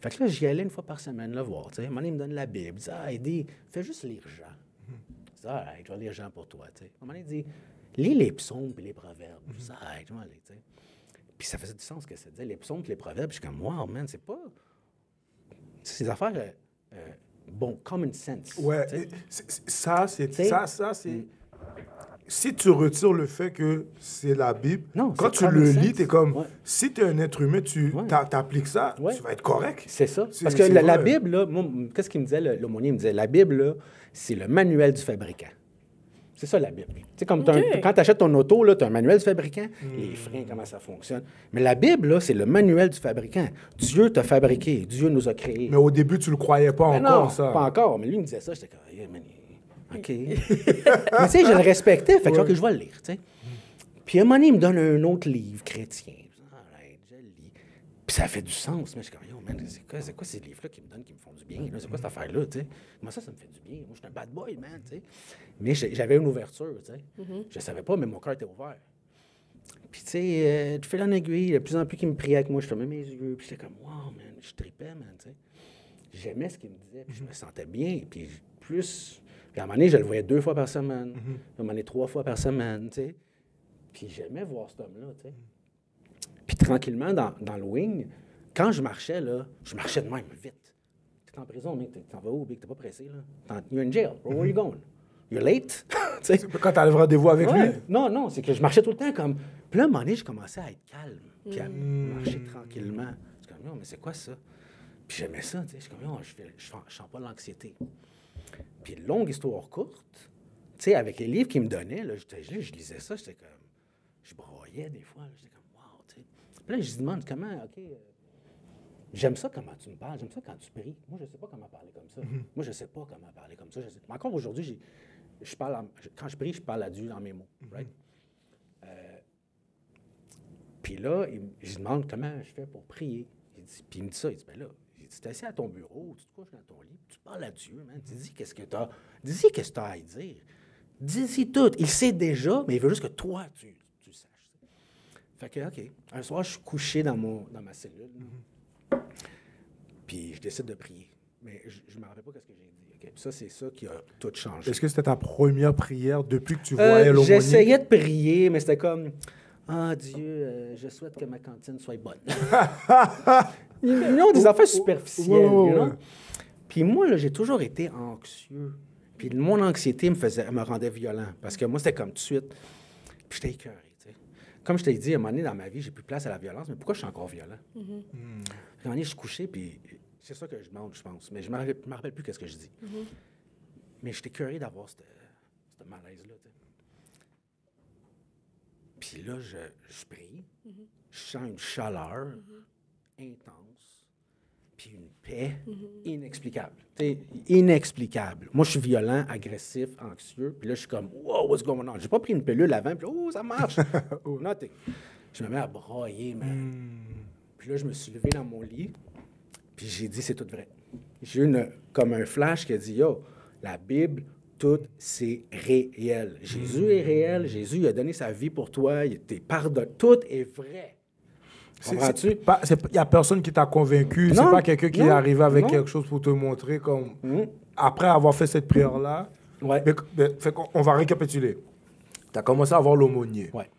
Fait que là, j'y allais 1 fois par semaine le voir, tu sais. À un moment donné, il me donne la Bible. Il dit, Eddie, fais juste lire Jean. Je dis, je vais lire Jean pour toi, tu sais. À un moment donné, il dit, lis les psaumes et les proverbes. Je dis, je vais aller, tu sais. Puis ça faisait du sens ce que ça disait, les psaumes et les proverbes. Je suis comme, wow, man, c'est pas... Ces affaires... common sense. Ouais, ça, c'est... Si tu retires le fait que c'est la Bible, quand tu le lis, t'es comme... Si t'es un être humain, tu t'appliques ça, tu vas être correct. C'est ça. Parce que la Bible, là, qu'est-ce qu'il me disait, l'aumônier? Il me disait, la Bible, là, c'est le manuel du fabricant. C'est ça, la Bible. Tu sais, comme quand tu achètes ton auto, tu as un manuel du fabricant, les freins, comment ça fonctionne. Mais la Bible, là, c'est le manuel du fabricant. Dieu t'a fabriqué, Dieu nous a créés. Mais au début, tu le croyais pas encore, non, ça. Pas encore. Mais lui, il me disait ça, j'étais comme, yeah, man, OK. Mais tu sais, je le respectais, fait que je vais le lire, tu sais. Puis à un moment donné, il me donne un autre livre chrétien. Je le lis. Puis ça fait du sens. Mais je suis comme, yo, man, c'est quoi ces livres-là qui me font du bien? Là? C'est quoi cette affaire-là, tu sais? Moi, ça me fait du bien. Moi, je suis un bad boy, man, tu sais. Mais j'avais une ouverture, tu sais. Je savais pas, mais mon cœur était ouvert. Puis, tu sais, de fil en aiguille, de plus en plus qu'il me priait avec moi, je fermais mes yeux, puis j'étais comme, wow, man, je tripais, man, tu sais. J'aimais ce qu'il me disait, puis je me sentais bien, puis plus... Puis à un moment donné, je le voyais 2 fois par semaine, à un moment donné 3 fois par semaine, tu sais. Puis j'aimais voir cet homme-là, tu sais. Puis tranquillement, dans le wing, quand je marchais, là, je marchais de même, vite. T'es en prison, mec, t'en vas où, Big? T'es pas pressé, là? You're in jail. Where are you going? You're late? Quand t'as le rendez-vous avec lui? Non, c'est que je marchais tout le temps comme... Puis là, à un moment donné, je commençais à être calme, puis à marcher tranquillement. Je suis comme, non, mais c'est quoi ça? Puis j'aimais ça, tu sais. Je suis comme, non, je sens pas l'anxiété. Puis longue histoire courte, tu sais, avec les livres qu'il me donnait, là, je lisais ça, j'étais comme... Je broyais des fois, là, j'étais comme, wow, tu sais. Puis là, je me demande comment, OK... J'aime ça comment tu me parles, j'aime ça quand tu pries. Moi, je ne sais pas comment parler comme ça. Moi, je ne sais pas comment parler comme ça. Mais encore aujourd'hui, quand je prie, je parle à Dieu dans mes mots. Right? Puis là, je lui demande comment je fais pour prier. Puis il me dit ça, il dit, ben là, tu t'es assis à ton bureau, tu te couches dans ton lit, tu parles à Dieu, man. Dis-y qu'est-ce que tu as. Dis-y qu'est-ce que tu as à dire. Dis-y tout. Il sait déjà, mais il veut juste que toi, tu saches. Fait que, OK. Un soir, je suis couché dans ma cellule. Puis je décide de prier. Mais je ne me rappelle pas ce que j'ai dit. Okay? Puis ça, c'est ça qui a tout changé. Est-ce que c'était ta première prière depuis que tu voyais l'aumônier? J'essayais de prier, mais c'était comme... Ah, Dieu, je souhaite que ma cantine soit bonne. Non, des affaires superficielles. You know? Puis moi, là, j'ai toujours été anxieux. Puis mon anxiété me rendait violent. Parce que moi, c'était comme tout de suite. Puis j'étais écœuré. Comme je t'ai dit, à un moment donné, dans ma vie, j'ai plus place à la violence, mais pourquoi je suis encore violent? À un moment donné, je suis couché, puis c'est ça que je demande, je pense. Mais je ne me rappelle plus ce que je dis. Mais j'étais curieux d'avoir ce malaise-là. Puis là, je prie, je sens une chaleur intense, puis une paix inexplicable. Inexplicable. Moi, je suis violent, agressif, anxieux, puis là, je suis comme, wow, what's going on? J'ai pas pris une pilule avant, puis oh, ça marche. Nothing. Je me mets à brailler, man. Puis là, je me suis levé dans mon lit, puis j'ai dit, c'est tout vrai. J'ai eu comme un flash qui a dit, yo, la Bible, tout, c'est réel. Jésus est réel. Jésus, il a donné sa vie pour toi. Il t'est pardonné. Tout est vrai. Comprends-tu? Il n'y a personne qui t'a convaincu. C'est pas quelqu'un qui est arrivé avec quelque chose pour te montrer comme... Après avoir fait cette prière-là, on va récapituler. Tu as commencé à voir l'aumônier. Ouais.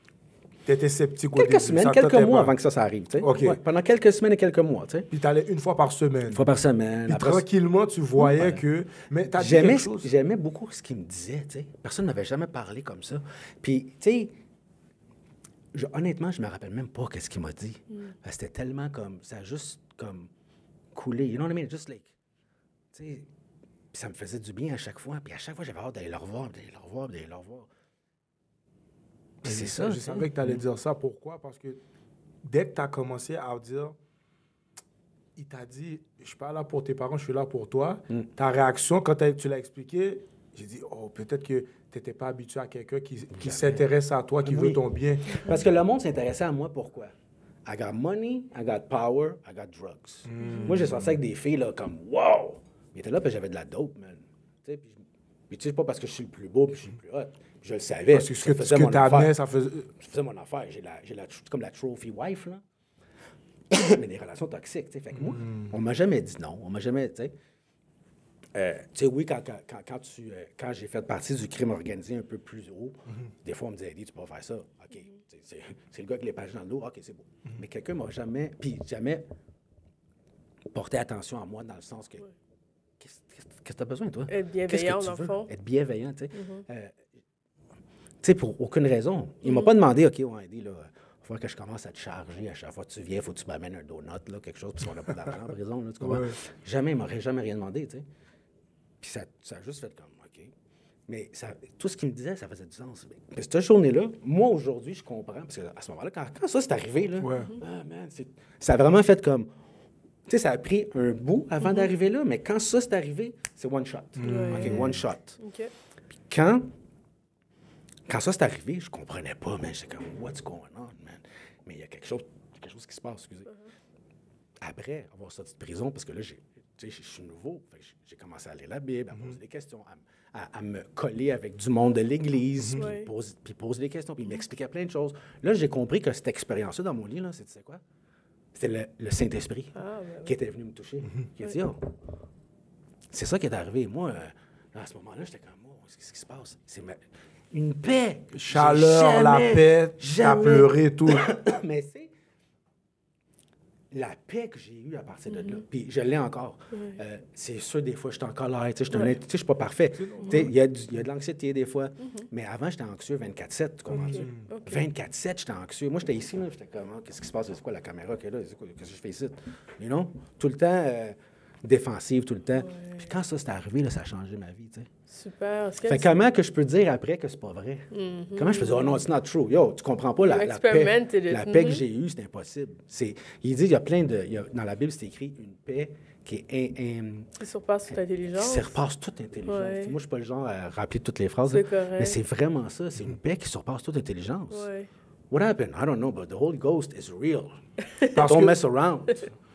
Tu étais sceptique au début. Quelques semaines, quelques mois avant que ça arrive. Okay. Ouais, pendant quelques semaines et quelques mois. T'sais. Puis tu allais une fois par semaine. Une fois par semaine. Puis tranquillement, tu voyais que... Mais t'as dit quelque chose. J'aimais beaucoup ce qu'il me disait. T'sais. Personne n'avait jamais parlé comme ça. Puis, tu sais, honnêtement, je me rappelle même pas ce qu'il m'a dit. C'était tellement comme... Ça a juste comme coulé. You know what I mean? Just like... Tu sais... Puis ça me faisait du bien à chaque fois. Puis à chaque fois, j'avais hâte d'aller le revoir, d'aller le revoir, d'aller le revoir. Puis c'est ça. Je savais que tu allais dire ça. Pourquoi? Parce que dès que tu as commencé à dire, il t'a dit, je suis pas là pour tes parents, je suis là pour toi. Ta réaction, quand tu l'as expliqué, j'ai dit, oh, peut-être que tu n'étais pas habitué à quelqu'un qui s'intéresse à toi, qui veut ton bien. Parce que le monde s'intéressait à moi, pourquoi? I got money, I got power, I got drugs. Moi, j'ai sorti avec des filles là, comme, wow! Ils étaient là, puis j'avais de la dope, man. Tu sais, puis tu sais, pas parce que je suis le plus beau, puis je suis le plus hot. Je le savais. Parce que ce que t'amenais, ça faisait... Je faisais mon affaire. J'ai comme la trophy wife, là. Mais des relations toxiques, tu sais. Fait que moi, on m'a jamais dit non. On m'a jamais, tu sais, oui, quand j'ai fait partie du crime organisé un peu plus haut, des fois, on me disait, tu peux pas faire ça. OK. C'est le gars avec les pages dans le dos. OK, c'est beau. Mais quelqu'un m'a jamais porté attention à moi dans le sens que... Qu'est-ce que tu as besoin, toi? Être bienveillant, dans le fond. Être bienveillant, tu sais. Tu sais, pour aucune raison. Il m'a pas demandé, OK, Wendy, là, il va falloir que je commence à te charger à chaque fois que tu viens, il faut que tu m'amènes un donut, là, quelque chose, parce qu'on n'a pas d'argent en prison, là, tu comprends? Jamais, il m'aurait jamais rien demandé, tu sais. Puis ça a juste fait comme, OK. Mais tout ce qu'il me disait, ça faisait du sens. Mais cette journée-là, moi, aujourd'hui, je comprends, parce qu'à ce moment-là, quand ça c'est arrivé, là, ah, man, ça a vraiment fait comme... Tu sais, ça a pris un bout avant d'arriver là, mais quand ça c'est arrivé, c'est one shot. OK, one shot. Okay. Puis quand ça c'est arrivé, je comprenais pas, mais j'étais comme, what's going on, man? Mais il y a quelque chose qui se passe, excusez. après avoir sorti de prison, parce que là, je suis nouveau, fait que j'ai commencé à lire la Bible, à poser des questions, à me coller avec du monde de l'Église, puis poser des questions, puis il m'expliquait plein de choses. Là, j'ai compris que cette expérience-là dans mon lit, là, c'est, tu sais quoi? C'était le Saint-Esprit qui était venu me toucher, qui a dit, oh, c'est ça qui est arrivé. Moi, à ce moment-là, j'étais comme, oh, qu'est-ce qui se passe? C'est une paix. Chaleur, la paix, à pleurer, tout. Mais c'est la paix que j'ai eue à partir de là. Puis je l'ai encore. C'est sûr, des fois, je suis en colère. Tu sais, je suis pas parfait. Il y a de l'anxiété des fois. Mais avant, j'étais anxieux 24/7. Tu comprends-tu? 24/7, j'étais anxieux. Moi, j'étais ici, là, j'étais comme, oh, qu'est-ce qui se passe? C'est quoi la caméra qui est là? Qu'est-ce que je fais ici? You know? Tout le temps défensive, tout le temps. Puis quand ça s'est arrivé, là, ça a changé ma vie. Tu sais. Super. Fait comment que je peux dire après que c'est pas vrai? Comment je peux dire, oh non, it's not true. Yo, tu comprends pas la paix que j'ai eue, c'est impossible. Il dit, il y a plein de... dans la Bible, c'est écrit une paix qui est... qui surpasse toute intelligence. Qui surpasse toute intelligence. Ouais. Moi, je suis pas le genre à rappeler toutes les phrases. C'est correct. Mais c'est vraiment ça. C'est une paix qui surpasse toute intelligence. Ouais. What happened? I don't know, but the Holy Ghost is real. Parce Don't que- mess around.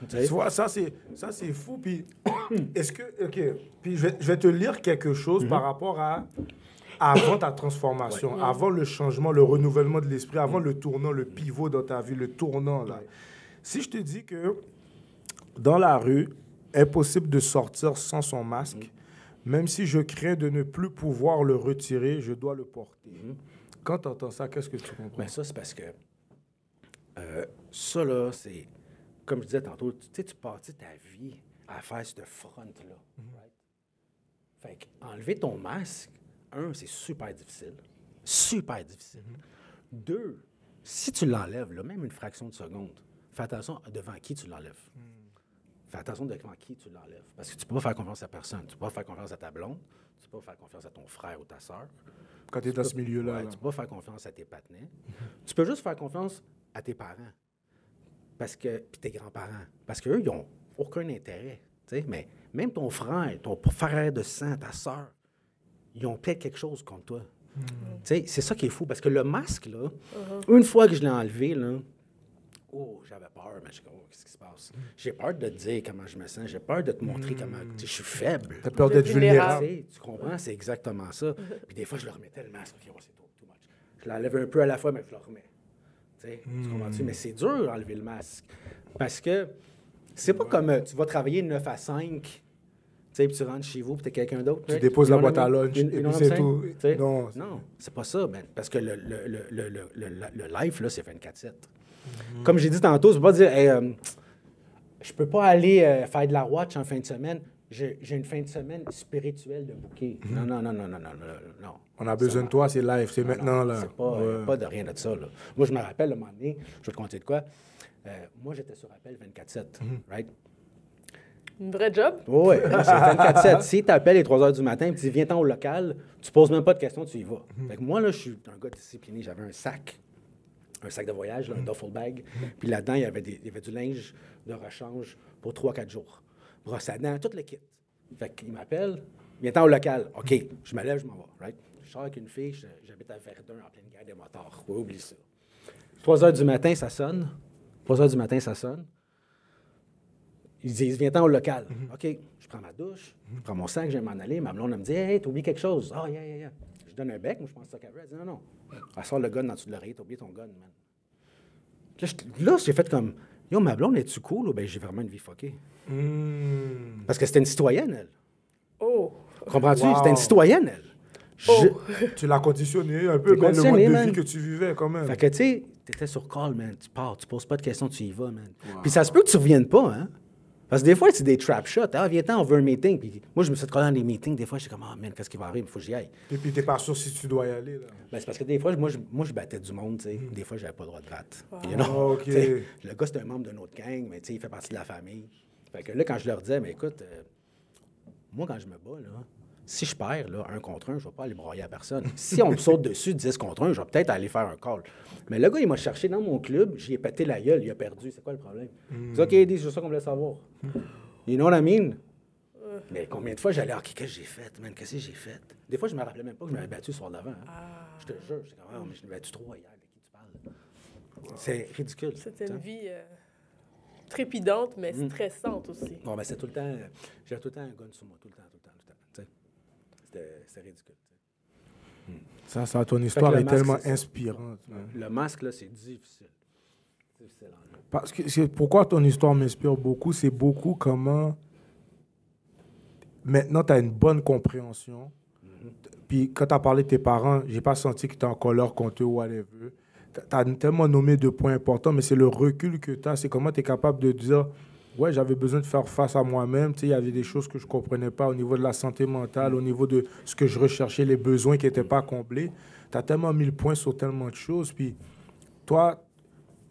Tu vois, ça c'est fou. Puis, est-ce que. OK. Puis, je vais te lire quelque chose par rapport à. Avant ta transformation, avant le changement, le renouvellement de l'esprit, avant le tournant, le pivot dans ta vie, le tournant, là. Si je te dis que dans la rue, impossible de sortir sans son masque, même si je crains de ne plus pouvoir le retirer, je dois le porter. Quand tu entends ça, qu'est-ce que tu comprends? Ben ça, c'est parce que ça, là, c'est... Comme je disais tantôt, tu sais, tu partis ta vie à faire ce front-là. Right? Fait qu'enlever ton masque, c'est super difficile. Super difficile. Deux, si tu l'enlèves, là, même une fraction de seconde, fais attention devant qui tu l'enlèves. Fais attention devant qui tu l'enlèves. Parce que tu peux pas faire confiance à personne. Tu peux pas faire confiance à ta blonde. Tu peux pas faire confiance à ton frère ou ta sœur. Quand tu es dans ce milieu-là. Ouais, là. tu peux pas faire confiance à tes partenaires. Tu peux juste faire confiance à tes parents. Parce que, puis tes grands-parents. Parce qu'eux, ils n'ont aucun intérêt. Tu sais, mais même ton frère, ton frère de sang, ta sœur, ils ont peut-être quelque chose contre toi. Tu sais, c'est ça qui est fou. Parce que le masque, là, une fois que je l'ai enlevé, là, oh, j'avais peur. Mais je dis, oh, qu'est-ce qui se passe? J'ai peur de te dire comment je me sens. J'ai peur de te montrer comment... Tu sais, je suis faible. Tu as peur d'être vulnérable. Tu comprends? C'est exactement ça. Puis des fois, je le remettais le masque. OK, c'est too much. Je l'enlève un peu à la fois, mais je le remets. Tu comprends-tu? Mais c'est dur d'enlever le masque. Parce que c'est pas comme tu vas travailler 9 à 5, tu sais, puis tu rentres chez vous, puis t'es quelqu'un d'autre. Tu déposes la boîte à lunch, et puis c'est tout. Non, c'est pas ça, man. Parce que le life, là, c'est 24/7. Comme j'ai dit tantôt, je peux pas dire, hey, je peux pas aller faire de la watch en fin de semaine. J'ai une fin de semaine spirituelle de bouquet. Non. On a besoin de toi, c'est live, c'est maintenant, là. C'est pas de rien de ça, là. Moi, je me rappelle, à un moment donné, je vais te conter de quoi. Moi, j'étais sur appel 24/7, right? Un vrai job? Oui, c'est 24/7. Si tu appelles les 3 heures du matin et tu dis, viens-t'en au local, tu poses même pas de questions, tu y vas. Fait que moi, là, je suis un gars discipliné. J'avais un sac de voyage, là, un duffel bag. Puis là-dedans, il y avait du linge de rechange pour 3-4 jours. Brosse à dents, tout le kit. Fait qu'il m'appelle, viens-t'en au local. OK, je me lève, je m'en vais, right? Je sors avec une fille, j'habite à Verdun, en pleine guerre des motards. Oui, oublie ça. 3 heures du matin, ça sonne. 3 heures du matin, ça sonne. Ils disent, viens-t'en au local. OK, je prends ma douche, je prends mon sac, je vais m'en aller. Ma blonde, elle me dit, hey, t'as oublié quelque chose. Ah, yeah. Je donne un bec, moi, je pense que c'est ça qu'elle veut. Elle dit, non. Elle sort le gun dans dessous de l'oreille, t'as oublié ton gun, man. Là, j'ai fait comme, yo, ma blonde, es-tu cool? Ben, j'ai vraiment une vie fuckée. Parce que c'était une citoyenne, elle. Oh! Comprends-tu? Wow. C'était une citoyenne, elle. Tu l'as conditionné un peu, T'es mais le mode conditionné, de man. vie que tu vivais, quand même. Fait que, tu sais, t'étais sur call, man. Tu pars, tu poses pas de questions, tu y vas, man. Puis ça se peut que tu reviennes pas, hein? Parce que des fois, c'est des trap shots. Ah, viens-t'en, on veut un meeting. Puis moi, je me suis collé dans les meetings. Des fois, j'étais comme, ah, man, qu'est-ce qui va arriver? Il faut que j'y aille. Et puis, t'es pas sûr si tu dois y aller, là. Ben, c'est parce que des fois, moi, je battais du monde, tu sais. Des fois, j'avais pas le droit de battre. You know? Oh, OK. Tu sais, le gars, c'était un membre de notre gang, mais tu sais, il fait partie de la famille. Fait que là, quand je leur disais, mais écoute, moi, quand je me bats, là, si je perds, là, 1 contre 1, je vais pas aller broyer à personne. Si on me saute dessus 10 contre 1, je vais peut-être aller faire un call. Mais le gars, il m'a cherché dans mon club, j'y ai pété la gueule, il a perdu. C'est quoi le problème? Je dis, OK, c'est juste ça qu'on voulait savoir. You know what I mean? Mais combien de fois j'allais, OK, qu'est-ce que j'ai fait, man? Qu'est-ce que j'ai fait? Des fois, je me rappelais même pas que je m'avais battu sur l'avant. Je te jure, j'étais comme, oh, mais je m'avais battu 3 hier, de qui tu parles? C'est ridicule. C'était une vie trépidante, mais stressante aussi. Bon, ben c'est tout le temps... J'ai tout le temps un gun sur moi, tout le temps. Tu sais. C'était ridicule. Ça, ton histoire le est masque, tellement c'est ça. inspirante. Le masque, là, c'est difficile. Difficile à enlever. Parce que pourquoi ton histoire m'inspire beaucoup, c'est beaucoup comment maintenant tu as une bonne compréhension. Puis quand tu as parlé de tes parents, j'ai pas senti que tu es en colère contre eux ou whatever. Tu as tellement nommé de points importants, mais c'est le recul que tu as. C'est comment tu es capable de dire ouais, j'avais besoin de faire face à moi-même. Tu sais, il y avait des choses que je comprenais pas au niveau de la santé mentale, au niveau de ce que je recherchais, les besoins qui n'étaient pas comblés. Tu as tellement mis le point sur tellement de choses. Puis toi,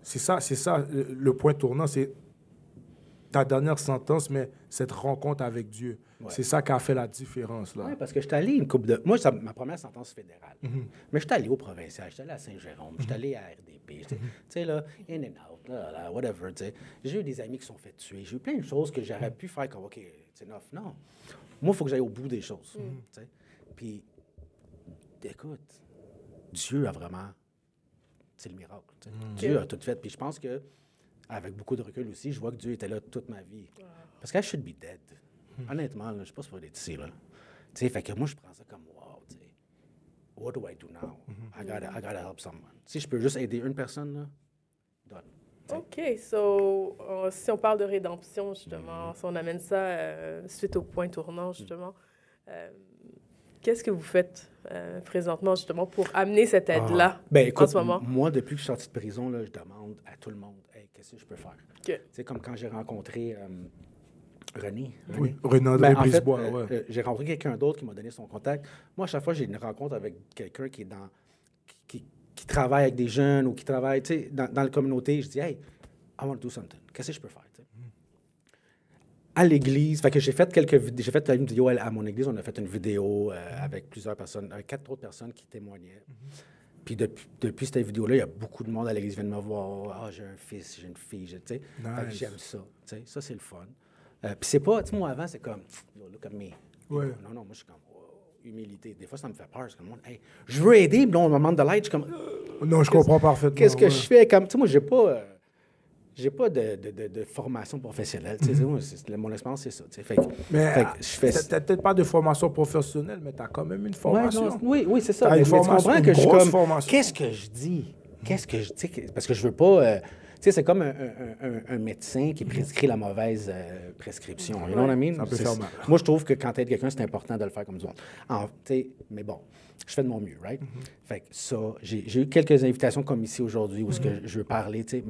c'est ça, le point tournant, c'est ta dernière sentence, mais cette rencontre avec Dieu. Ouais. C'est ça qui a fait la différence, là. Oui, parce que je suis allé une couple de... Moi, ma première sentence fédérale. Mais je suis allé au provincial, je suis allé à Saint-Jérôme, je suis allé à RDP. Tu sais, là, in and out, là, whatever, tu sais. J'ai eu des amis qui sont fait tuer. J'ai eu plein de choses que j'aurais pu faire comme, OK, c'est enough. Non. Moi, il faut que j'aille au bout des choses. Tu sais. Puis, écoute, Dieu a vraiment... C'est le miracle. Tu sais. Dieu a tout fait. Puis je pense que, avec beaucoup de recul aussi, je vois que Dieu était là toute ma vie. Parce que I should be dead. Honnêtement, là, je ne suis pas supposé être ici. Là. Tu sais, fait que moi, je prends ça comme, wow, tu sais, what do I do now? I gotta help someone. Si je peux juste aider une personne, là, done. OK, so, si on parle de rédemption, justement, si on amène ça suite au point tournant, justement, qu'est-ce que vous faites présentement, justement, pour amener cette aide-là Ben, écoute, en ce moment? moi, depuis que je suis sorti de prison, là, je demande à tout le monde, hey, qu'est-ce que je peux faire? Okay. Tu sais, comme quand j'ai rencontré René. Oui, René-André Ben, en fait, Brisebois, ouais. j'ai rencontré quelqu'un d'autre qui m'a donné son contact. Moi, à chaque fois, j'ai une rencontre avec quelqu'un qui est qui travaille avec des jeunes ou qui travaille, tu sais, dans la communauté. Je dis, hey, I want to do something. Qu'est-ce que je peux faire? Tu sais? À l'église, fait que j'ai fait une vidéo à mon église. On a fait une vidéo avec plusieurs personnes, avec 4 autres personnes qui témoignaient. Puis depuis cette vidéo-là, il y a beaucoup de monde à l'église qui vient de me voir. Ah, j'ai un fils, j'ai une fille, tu sais. Fait que j'aime ça. Tu sais, ça, c'est le fun. Puis c'est pas, tu sais, moi, avant, c'est comme, look at me. Ouais. Non, moi, je suis comme, humilité. Des fois, ça me fait peur. C'est comme, hey, je veux aider, mais là, on me demande de l'aide. Je suis comme, non, je comprends parfaitement. Qu'est-ce que je fais? Comme, tu sais, moi, j'ai pas de formation professionnelle. Tu sais, mon expérience, c'est ça. Tu sais, fait que je fais ça. T'as peut-être pas de formation professionnelle, mais t'as quand même une formation. Ouais, oui, c'est ça. T'as Mais une tu formation, comprends une que je suis grosse comme, formation. qu'est-ce que je dis? Parce que je veux pas... tu sais, c'est comme un médecin qui prescrit la mauvaise prescription. You know what I mean? Ça peut faire mal. Moi, je trouve que quand tu aides quelqu'un, c'est important de le faire comme du monde. Mais bon, je fais de mon mieux, right? Fait que ça, j'ai eu quelques invitations comme ici aujourd'hui où je veux parler, tu sais,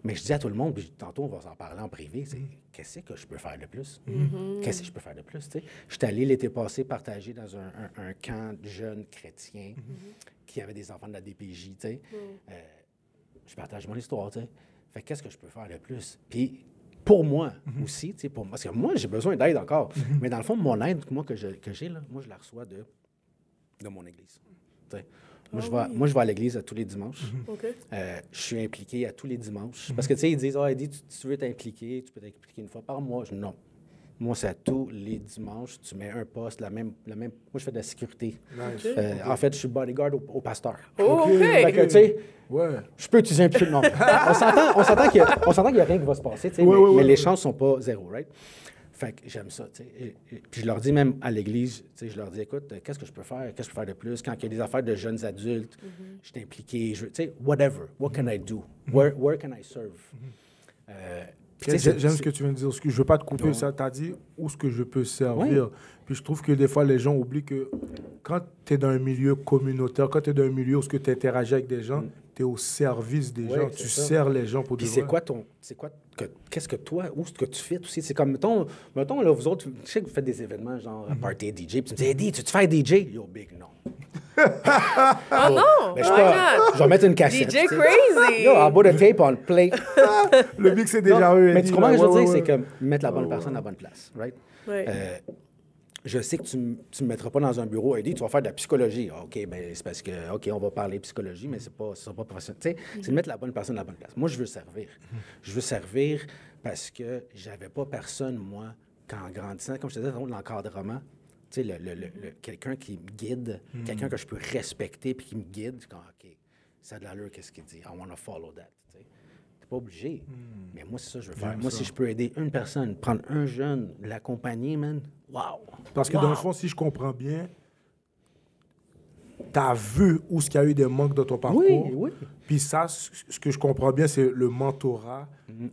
mais je dis à tout le monde, puis tantôt, on va s'en parler en privé, c'est qu'est-ce que je peux faire de plus? Qu'est-ce que je peux faire de plus, tu sais? Je suis allé l'été passé partager dans un camp de jeunes chrétiens qui avaient des enfants de la DPJ, tu sais. Je partage mon histoire, tu sais. Fait qu'est-ce que je peux faire de plus? Puis, pour moi aussi, tu sais, parce que moi, j'ai besoin d'aide encore. Mais dans le fond, mon aide, moi, que j'ai, là, moi, je la reçois de mon église. Tu sais. Moi, je vais à l'église à tous les dimanches. Okay. Je suis impliqué à tous les dimanches. Parce que, tu sais, ils disent, Eddie, tu veux t'impliquer, tu peux t'impliquer une fois par mois. Non. Moi, c'est à tous les dimanches. Tu mets un poste, la même. Moi, je fais de la sécurité. Nice. En fait, je suis bodyguard au pasteur. Oh, OK. Fait que, tu sais, Ouais. je peux utiliser un peu de nom. On s'entend qu'il n'y a rien qui va se passer, tu sais, mais les chances ne sont pas zéro, right? Fait que j'aime ça, tu sais. Puis je leur dis même à l'église, tu sais, je leur dis, écoute, qu'est-ce que je peux faire? Qu'est-ce que je peux faire de plus? Quand il y a des affaires de jeunes adultes, je suis impliqué, tu sais, whatever. What can I do? Where can I serve? J'aime ce que tu viens de dire. Je ne veux pas te couper, ça t'a dit où est-ce que je peux servir. Oui. Puis je trouve que des fois, les gens oublient que quand tu es dans un milieu communautaire, quand tu es dans un milieu où tu interagis avec des gens, tu es au service des gens. Tu sers les gens pour Puis de c'est vrai. quoi qu'est-ce que toi, où est-ce que tu fais aussi? C'est comme, mettons là, vous autres, je sais que vous faites des événements genre party DJ, puis tu me dis, Eddie, tu fais DJ? Yo, big, non. Oh non! Mais je vais mettre une cassette. DJ tu sais. Crazy! Yo, I'll put a tape on play. Le big, c'est déjà eux. Mais tu comprends ce que je veux dire? C'est comme mettre la bonne personne à la bonne place, right? Ouais. Je sais que tu ne me mettras pas dans un bureau, Eddie, tu vas faire de la psychologie. OK, bien, c'est parce que, OK, on va parler psychologie, mais c'est pas professionnel. Tu sais, c'est de mettre la bonne personne à la bonne place. Moi, je veux servir. Je veux servir parce que j'avais pas personne, moi, qu'en grandissant, comme je te disais, dans l'encadrement, tu sais, quelqu'un qui me guide, quelqu'un que je peux respecter puis qui me guide, comme, OK, ça a de l'allure, qu'est-ce qu'il dit? I want to follow that. Tu sais. pas obligé. Mais moi, c'est ça que je veux faire. Moi, si je peux aider une personne, prendre un jeune, l'accompagner, man, wow! Parce que dans le fond, si je comprends bien, tu as vu où il y a eu des manques dans ton parcours. Oui. Puis ça, ce que je comprends bien, c'est le mentorat,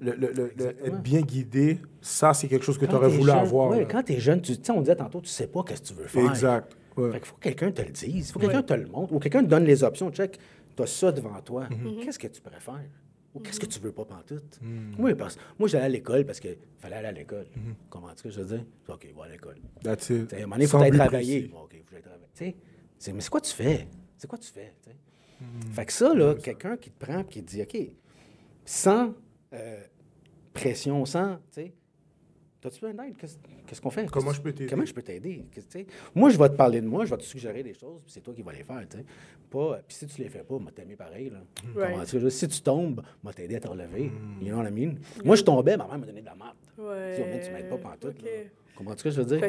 être bien guidé. Ça, c'est quelque chose que tu aurais voulu avoir. Oui, quand tu es jeune, tu sais, on disait tantôt, tu sais pas qu'est-ce que tu veux faire. Exact. Ouais. Fait qu'il faut que quelqu'un te le dise, il faut que quelqu'un te le montre, ou quelqu'un te donne les options. Check, tu as ça devant toi. Qu'est-ce que tu préfères? Ou qu'est-ce que tu veux pas pantoute? Oui, moi, j'allais à l'école parce qu'il fallait aller à l'école. Comment est-ce que je veux dire? OK, va à l'école. That's it. À un moment donné, il faut aller travailler. Bon, OK, il faut aller travailler. Mais c'est quoi tu fais? C'est quoi tu fais? Fait que ça, là, quelqu'un qui te prend et qui te dit, OK, sans pression, sans, t'as-tu besoin d'aide? Qu'est-ce qu'on fait? Comment je peux t'aider? Comment je peux t'aider? Moi, je vais te parler de moi, je vais te suggérer des choses, puis c'est toi qui vas les faire, Pas, puis si tu les fais pas, moi, t'aimer pareil, là. Comment est-ce que si tu tombes, moi, t'aider à te relever. You know what I mean? Moi, je tombais, ma mère m'a donné de la merde. Si tu m'aides pas pantoute, là. Comment est-ce que je veux dire?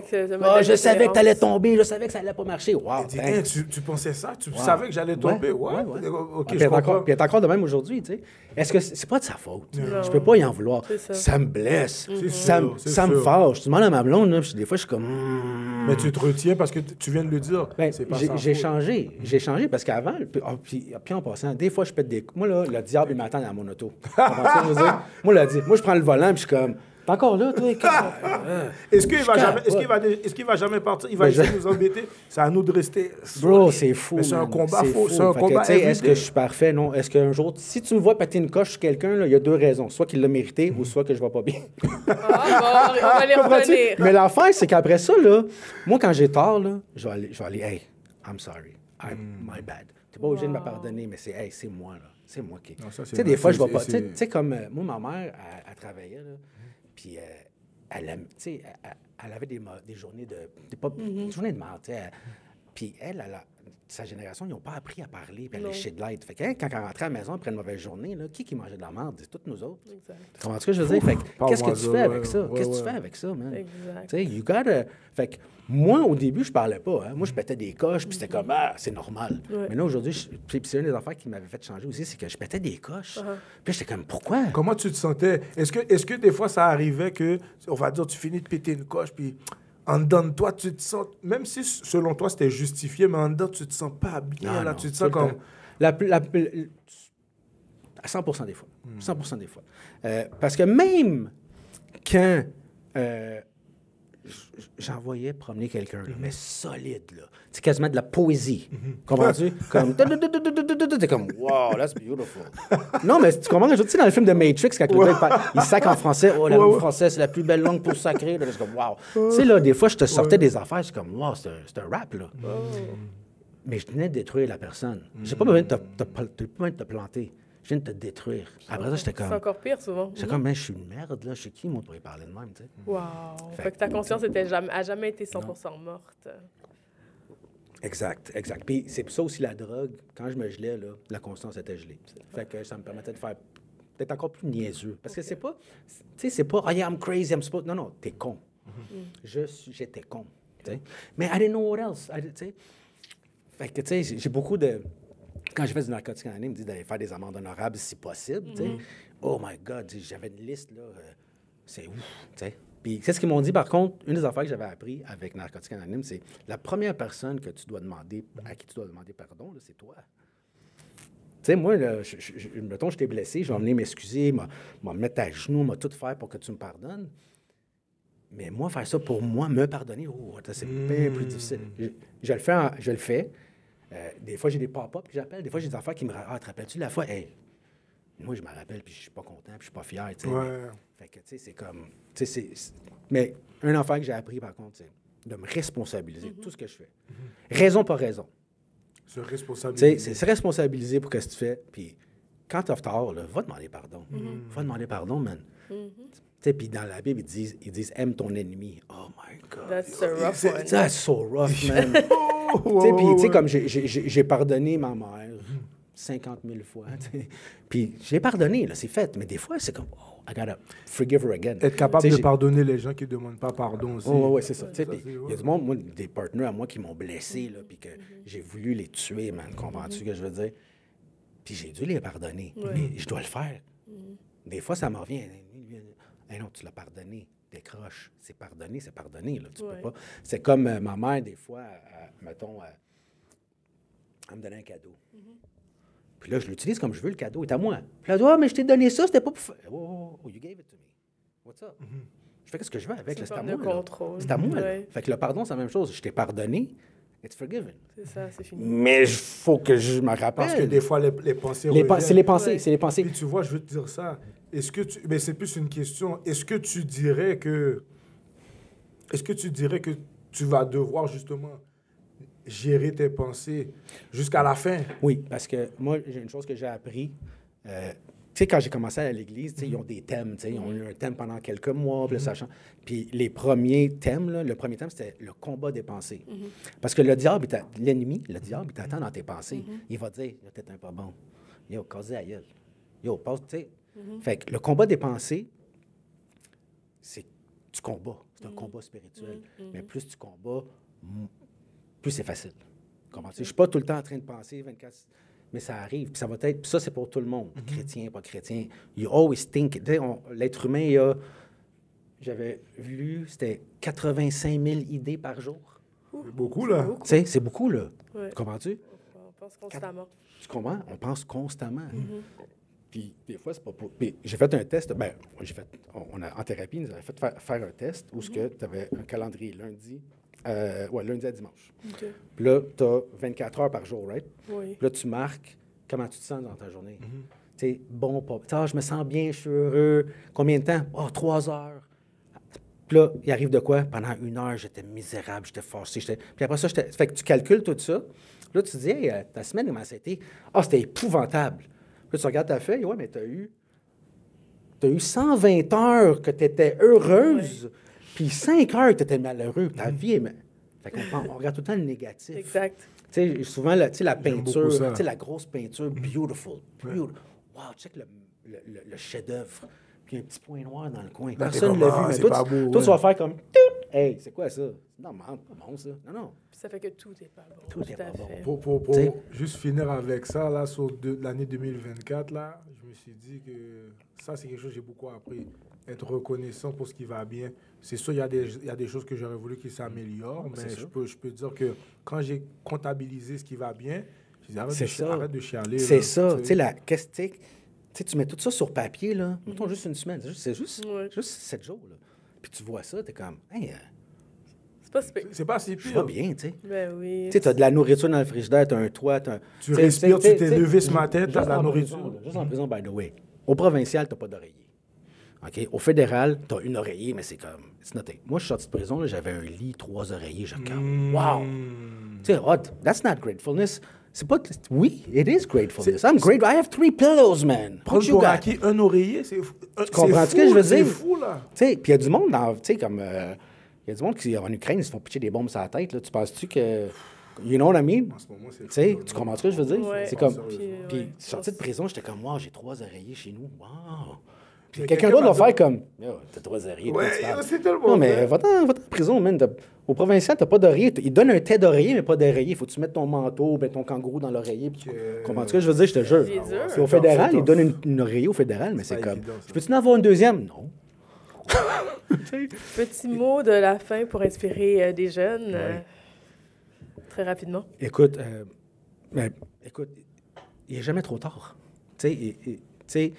Je savais que t'allais tomber, je savais que ça allait pas marcher. Wow! Tu pensais ça? Tu savais que j'allais tomber? Ouais. OK, je comprends. Puis elle est encore de même aujourd'hui, tu sais. Est-ce que c'est pas de sa faute? Je peux pas y en vouloir. Ça me blesse. Ça me fâche. Tu demandes à ma blonde, là, des fois, je suis comme... Mais tu te retiens parce que tu viens de le dire. J'ai changé. J'ai changé parce qu'avant, puis en passant, des fois, je pète des... Moi, là, le diable, il m'attend dans mon auto. Moi, je prends le volant, puis je suis comme... T'es encore là, toi? Est-ce qu'il va jamais partir? Il va essayer de nous embêter? C'est à nous de rester. Bro, c'est fou. Mais c'est un combat fou. C'est un combat. Est-ce que je suis parfait? Non. Est-ce qu'un jour, si tu me vois péter une coche sur quelqu'un, il y a deux raisons. Soit qu'il l'a mérité ou soit que je vais pas bien. On va les retenir. Mais l'affaire, c'est qu'après ça, là, moi, quand j'ai tort, là, je vais aller, hey, I'm sorry. My bad. T'es pas obligé de me pardonner, mais c'est moi, là. C'est moi qui. Tu sais, des fois, je vais pas. Tu sais, comme moi, ma mère, elle travaillait, là. Puis elle avait des journées des journées de merde. Puis sa génération, ils n'ont pas appris à parler et à lécher de l'aide. Fait que quand elle rentrait à la maison après une mauvaise journée, là, qui mangeait de la merde? C'est toutes nous autres. Tu comprends ce que je veux dire? Fait que, qu'est-ce que tu fais avec ça? Qu'est-ce que tu fais avec ça, man? Exact. You gotta... Fait que moi, au début, je parlais pas. Hein? Moi, je pétais des coches, puis c'était comme, c'est normal. Mais là, aujourd'hui, puis c'est une des affaires qui m'avait fait changer aussi, c'est que je pétais des coches. Puis j'étais comme, pourquoi? Comment tu te sentais? Est-ce que des fois, ça arrivait que, on va dire, tu finis de péter une coche, puis en dedans de toi, tu te sens, même si selon toi, c'était justifié, mais en dedans, tu te sens pas bien, là, tu te sens comme... À 100% des fois. 100% des fois. Parce que même quand... j'envoyais promener quelqu'un, mais solide, là. C'est quasiment de la poésie. Comprends-tu? Comme... T'es comme, wow, that's beautiful. Non, mais tu comprends? Tu sais, dans le film de Matrix, quand le gars, il sac en français, oh, la langue française, c'est la plus belle langue pour sacrer. Là, c'est comme, wow. Tu sais, là, des fois, je te sortais des affaires, c'est comme, wow, c'est un rap, là. Mais je venais de détruire la personne. J'ai pas besoin de te planter. Je viens de te détruire. Après ça, j'étais comme... C'est encore pire, souvent. J'étais comme, je suis une merde, là. Je suis qui, moi, pour y parler de même, tu sais? Wow. Fait que ta conscience a jamais été 100% morte. Exact. Puis c'est pour ça aussi la drogue, quand je me gelais, là, la conscience était gelée. Fait que ça me permettait de faire peut-être encore plus niaiseux. Parce que c'est pas... Tu sais, c'est pas, oh yeah, I'm crazy, I'm supposed... Non, t'es con. J'étais con, tu sais. Mais I didn't know what else. Tu sais. Fait que, tu sais, j'ai beaucoup de... Quand je fais du narcotique anonyme, ils me disent d'aller faire des amendes honorables si possible. Tu sais. Oh my God, j'avais une liste, là, c'est ouf, tu sais. Puis, qu'est-ce qu'ils m'ont dit, par contre, une des affaires que j'avais appris avec Narcotique Anonyme, c'est la première personne que tu dois demander, à qui tu dois demander pardon, là, c'est toi. Tu sais, moi, là, mettons, je t'ai blessé, je vais venir m'excuser, me mettre à genoux, me tout faire pour que tu me pardonnes. Mais moi, faire ça pour moi, me pardonner, c'est bien plus difficile. Je le fais. Des fois, j'ai des pop-up que j'appelle. Des fois, j'ai des affaires qui me rappellent. Ah, te rappelles-tu la fois? Hey, moi, je me rappelle, puis je suis pas content, puis je suis pas fier, tu sais. Fait que, tu sais, c'est comme... Mais une affaire que j'ai appris, par contre, c'est de me responsabiliser de tout ce que je fais. Raison par raison. Se responsabiliser. C'est se responsabiliser pour ce que tu fais, puis quand tu as tort, là, va demander pardon. Va demander pardon, man. Tu sais, puis dans la Bible, ils disent aime ton ennemi. Oh my God. That's a rough one. That's so rough, man. Puis, tu sais, comme j'ai pardonné ma mère 50 000 fois. Puis j'ai pardonné, là, c'est fait. Mais des fois, c'est comme, oh, I gotta forgive her again. Être capable de pardonner les gens qui ne demandent pas pardon aussi. Oui, c'est ça. Il y a du monde, moi, des partenaires à moi qui m'ont blessé, là, puis que j'ai voulu les tuer, man. Comprends-tu ce que je veux dire? Puis j'ai dû les pardonner. Mais je dois le faire. Des fois, ça me revient. Hey, non, tu l'as pardonné. Décroche. C'est pardonné. Là. Tu peux pas. C'est comme ma mère, des fois, mettons, elle me donnait un cadeau. Puis là, je l'utilise comme je veux, le cadeau est à moi. Puis là, mais je t'ai donné ça, c'était pas pour faire. Oh, you gave it to me. What's up? Je fais ce que je veux avec. C'est à moi. C'est à moi. Fait que le pardon, c'est la même chose. Je t'ai pardonné. It's forgiven. C'est ça, c'est fini. Mais il faut que je me rappelle. Parce que des fois, les pensées c'est les pensées, c'est les pensées. Puis tu vois, je veux te dire ça. Est-ce que tu... Mais c'est plus une question. Est-ce que tu dirais que tu vas devoir justement gérer tes pensées jusqu'à la fin? Oui, parce que moi, j'ai une chose que j'ai appris. Tu sais, quand j'ai commencé à l'église, ils ont des thèmes. Ils ont eu un thème pendant quelques mois, puis sachant. Puis les premiers thèmes, le premier thème, c'était le combat des pensées. Parce que le diable, l'ennemi, le diable, il t'attend dans tes pensées. Il va te dire, t'es un pas bon. Yo, casse la gueule. Yo, passe, tu sais. Fait que le combat des pensées, c'est du combat. C'est un combat spirituel. Mais plus tu combats, plus c'est facile. Je ne suis pas tout le temps en train de penser 24... Mais ça arrive, puis ça va être... Puis ça, c'est pour tout le monde, chrétien, pas chrétien. You always think... L'être humain, il y a... J'avais lu, c'était 85 000 idées par jour. C'est beaucoup, là. Tu sais, c'est beaucoup, là. Ouais. Comprends-tu? On pense constamment. Tu comprends? On pense constamment. Puis des fois, c'est pas pour... Puis j'ai fait un test, en thérapie, ils nous avaient fait faire un test où tu avais un calendrier lundi à dimanche. Okay. Puis là, tu as 24 heures par jour, right? Oui. Puis là, tu marques comment tu te sens dans ta journée. Tu sais, bon, pas... je me sens bien, je suis heureux. Combien de temps? 3 heures. Puis là, il arrive de quoi? Pendant 1 heure, j'étais misérable, j'étais fâché. Puis après ça, fait que tu calcules tout ça. Puis là, tu te dis, hey, ta semaine, comment ça a été? C'était épouvantable. Puis là, tu regardes ta feuille, mais tu as eu 120 heures que tu étais heureuse. Puis 5 heures que tu étais malheureux. Ta vie est... Fait qu'on regarde tout le temps le négatif. Exact. Tu sais, souvent, la peinture, tu sais, la grosse peinture, beautiful. Wow, check le chef-d'œuvre. Puis un petit point noir dans le coin. Personne ne l'a vu. Mais toi, tu vas faire comme... Hey, c'est quoi ça? Non, c'est pas bon, ça. Non. Puis ça fait que tout n'est pas bon. Tout n'est pas bon. Pour juste finir avec ça, là, sur l'année 2024, là, je me suis dit que ça, c'est quelque chose que j'ai beaucoup appris. Être reconnaissant pour ce qui va bien. C'est sûr, il y a des choses que j'aurais voulu qu'ils s'améliorent, mais je peux dire que quand j'ai comptabilisé ce qui va bien, je dis arrête de chialer. C'est ça. Tu sais, tu mets tout ça sur papier, là. Mettons juste une semaine. C'est juste 7 jours, là. Puis tu vois ça, t'es comme, hey, c'est pas si pire. Je vais bien, tu sais. Ben oui. Tu sais, t'as de la nourriture dans le frigidaire, t'as un toit, tu respires, tu t'es levé ce matin, t'as de la nourriture. Juste en prison, by the way. Au provincial, t'as pas d'oreiller. OK? Au fédéral, t'as une oreiller, mais c'est comme... It's nothing. Moi, je suis sorti de prison, là, j'avais un lit, 3 oreillers. Je regarde. Wow! Tu sais, that's not gratefulness. C'est pas... Oui, it is gratefulness. I'm grateful. I have 3 pillows, man. Prendre pour acquis un oreiller, c'est fou. Tu comprends ce que je veux dire? C'est fou, là. Tu sais, puis il y a du monde dans... Tu sais, comme... Il y a du monde qui, en Ukraine, ils se font pitcher des bombes sur la tête. Là. Tu penses-tu que... You know what I mean? En ce moment, c'est fou. Tu sais, tu comprends ce que je veux dire? Ouais. C'est comme... Puis sorti de prison, j'étais comme, wow, j'ai 3 oreillers chez nous. Wow! Puis quelqu'un d'autre va faire comme, yo, t'as 3 oreillers. Ouais, c'est tellement... Non, mais va-t'en en prison, man. Au provincial, t'as pas d'oreiller. Ils donnent un tête d'oreiller, mais pas d'oreiller. Faut que tu mettes ton manteau, ben, ton kangourou dans l'oreiller. Comment tu je veux dire, je te jure. C'est au fédéral, ils donnent une oreiller au fédéral, mais c'est comme, je peux-tu en avoir une deuxième? Non. Petit mot de la fin pour inspirer des jeunes, très rapidement. Écoute, il n'est jamais trop tard. Tu sais,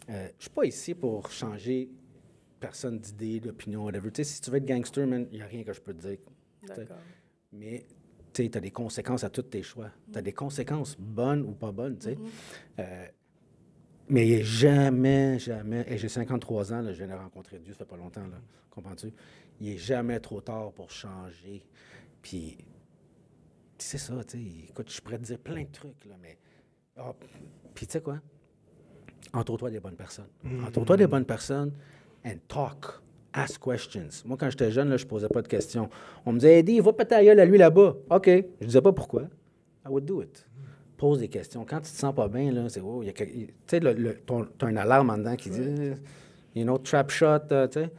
je suis pas ici pour changer personne d'idée, d'opinion, whatever. Tu sais, si tu veux être gangster, man, il n'y a rien que je peux te dire. D'accord. Mais tu sais, as des conséquences à tous tes choix. Tu as des conséquences bonnes ou pas bonnes, tu sais. Mais il n'est jamais, et j'ai 53 ans, là, je viens de rencontrer Dieu, ça fait pas longtemps, là, comprends-tu? Il n'est jamais trop tard pour changer. Puis c'est ça, tu sais, écoute, je pourrais te dire plein de trucs, là, mais... Puis tu sais quoi? Entoure-toi des bonnes personnes. Entoure-toi des bonnes personnes and talk. Ask questions. Moi, quand j'étais jeune, là, je posais pas de questions. On me disait, Eddie, va péter la gueule à lui là-bas. OK. Je disais pas pourquoi. I would do it. Pose des questions. Quand tu te sens pas bien, là, c'est tu sais, t'as une alarme en dedans qui dit, you know, trap shot, tu sais.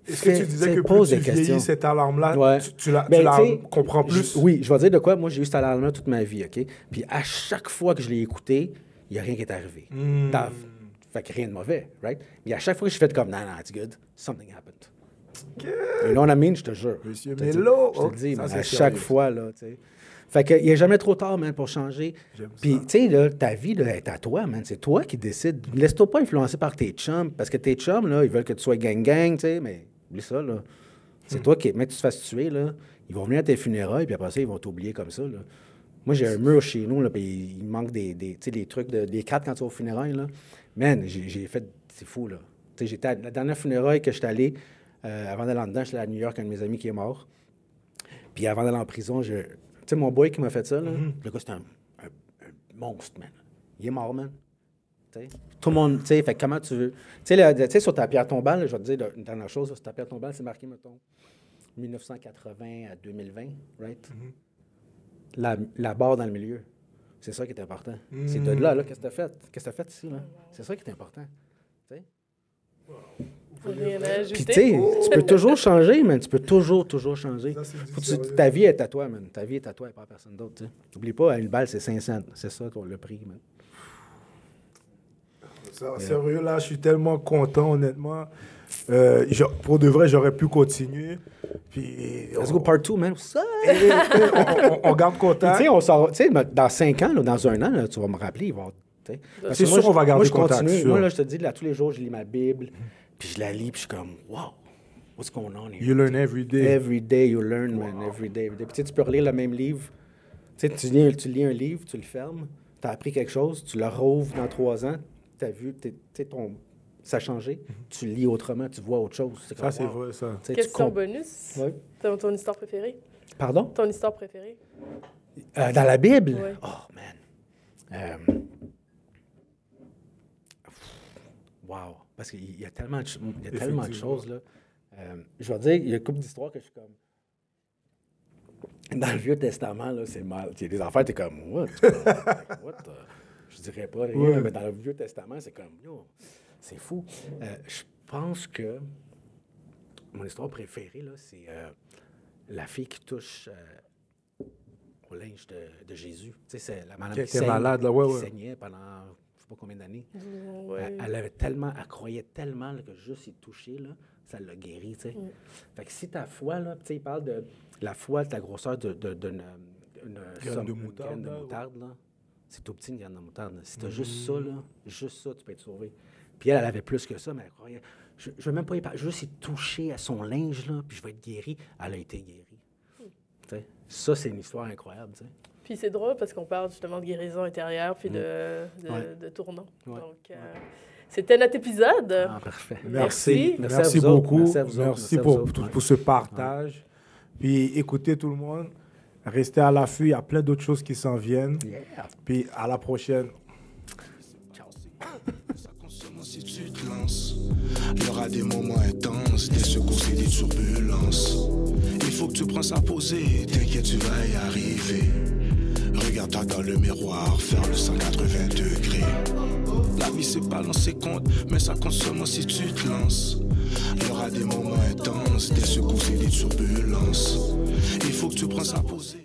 Est-ce que tu disais que plus tu vieillis, cette alarme-là, tu la comprends plus? Oui, je vais dire de quoi. Moi, j'ai eu cette alarme-là toute ma vie, OK? Puis à chaque fois que je l'ai écoutée, il n'y a rien qui est arrivé. Fait que rien de mauvais, right? Mais à chaque fois que je fais comme, non, it's good, something happened. You know what I mean? Je te jure. Monsieur Je te Melo! dis, je te le dis, Ça, man, c'est à chaque sérieux. fois, là, tu sais. Fait qu'il n'est jamais trop tard, man, pour changer. Puis, tu sais, là, ta vie, là, est à toi, man. C'est toi qui décides. Laisse-toi pas influencer par tes chums. Parce que tes chums, là, ils veulent que tu sois gang-gang, tu sais, mais oublie ça, là. C'est toi qui, mec, tu te fasses tuer, là. Ils vont venir à tes funérailles, puis après ça, ils vont t'oublier comme ça, là. Moi, j'ai un mur chez nous, là, puis il manque tu sais, des trucs, des cartes quand tu vas aux funérailles, là. Man, j'ai fait... C'est fou, là. Tu sais, j'étais à la dernière funéraille que j'étais allé, avant d'aller en dedans, j'étais à New York, un de mes amis qui est mort. Puis avant d'aller en prison, tu sais, mon boy qui m'a fait ça, là, le gars, c'était un monstre, man. Il est mort, man. T'sais. Tout le monde, tu sais, fait comment tu veux... Tu sais, sur ta pierre tombale, je vais te dire une dernière chose, là, sur ta pierre tombale, c'est marqué, mettons, 1980 à 2020, right? La barre dans le milieu, c'est ça qui est important. C'est de là, qu'est-ce que tu as fait? Qu'est-ce que tu as fait ici, là? C'est ça qui est important, tu sais. Rien à ajouter. Puis, tu sais, tu peux toujours changer, man. Tu peux toujours changer. Ça, c'est du Faut que sérieux. ta vie est à toi, man. Ta vie est à toi et pas à personne d'autre, tu sais. N'oublie pas, une balle, c'est 5 cents. C'est ça le prix, man. Ça, sérieux, là, je suis tellement content, honnêtement. Pour de vrai, j'aurais pu continuer. Puis, Let's go part 2, man. Ça! on garde contact. Tu sais, on sort, tu sais, dans 5 ans, là, dans 1 an, là, tu vas me rappeler, il va. Tu sais. Parce C'est que moi, sûr, on va garder moi, je contact, continue. sûr. Moi, là, je te dis, là, tous les jours, je lis ma Bible, puis je la lis, puis je suis comme, wow, what's going on here? You learn every day. Every day you learn, man. Every day. Puis, tu sais, tu peux relire le même livre. Tu sais, tu lis un livre, tu le fermes, tu as appris quelque chose, tu le rouvres dans 3 ans, tu as vu, tu sais, ça a changé, tu lis autrement, tu vois autre chose. C'est Ça, comme, c'est wow. vrai, ça. Tu sais, Question bonus. Ouais. Ton histoire préférée? Pardon? Ton histoire préférée? Dans la Bible? Ouais. Oh, man. Wow. Parce qu'il y a tellement de choses, là. Je vais dire, il y a une couple d'histoires que je suis comme... Dans le Vieux Testament, là, c'est mal. Il y a des affaires, t'es comme, what? Je dirais pas rien, Ouais. mais dans le Vieux Testament, c'est comme, yo, c'est fou. Je pense que mon histoire préférée, là, c'est la fille qui touche au linge de Jésus. Tu sais, c'est la madame Qui était malade, là, ouais, qui ouais. saignait pendant je sais pas combien d'années. Ouais. Elle croyait tellement là, que juste y toucher, là, ça l'a guéri, tu sais. Fait que si ta foi, là, tu sais, il parle de la foi, de la grosseur d'une Graine de moutarde, graine de là, moutarde, là. C'est tout petit, une graine de moutarde. Là. Si t'as juste ça, là, juste ça, tu peux être sauvé. Puis elle avait plus que ça, mais elle croyait... Je veux même pas y parler, juste y toucher à son linge, là, puis je vais être guéri. Elle a été guérie. Tu sais, ça, c'est une histoire incroyable, tu sais. Puis c'est drôle parce qu'on parle justement de guérison intérieure puis Ouais. de tournant. Ouais. Donc, c'était notre épisode. Ah, parfait. Merci. Merci à Merci vous autres. beaucoup. Merci à vous autres. Merci Merci à pour, vous autres. pour ce partage. Puis écoutez tout le monde. Restez à l'affût. Il y a plein d'autres choses qui s'en viennent. Yeah. Puis à la prochaine. Ça consomme si tu te lances. Il y aura des moments intenses, des secousses et des turbulences. Il faut que tu prennes ça poser, t'inquiète, tu vas y arriver. Regarde-toi dans le miroir, faire le 180 degrés. La vie c'est pas lancer compte, mais ça consomme si tu te lances. Il y aura des moments intenses, des secousses et des turbulences. Il faut que tu prennes ça poser.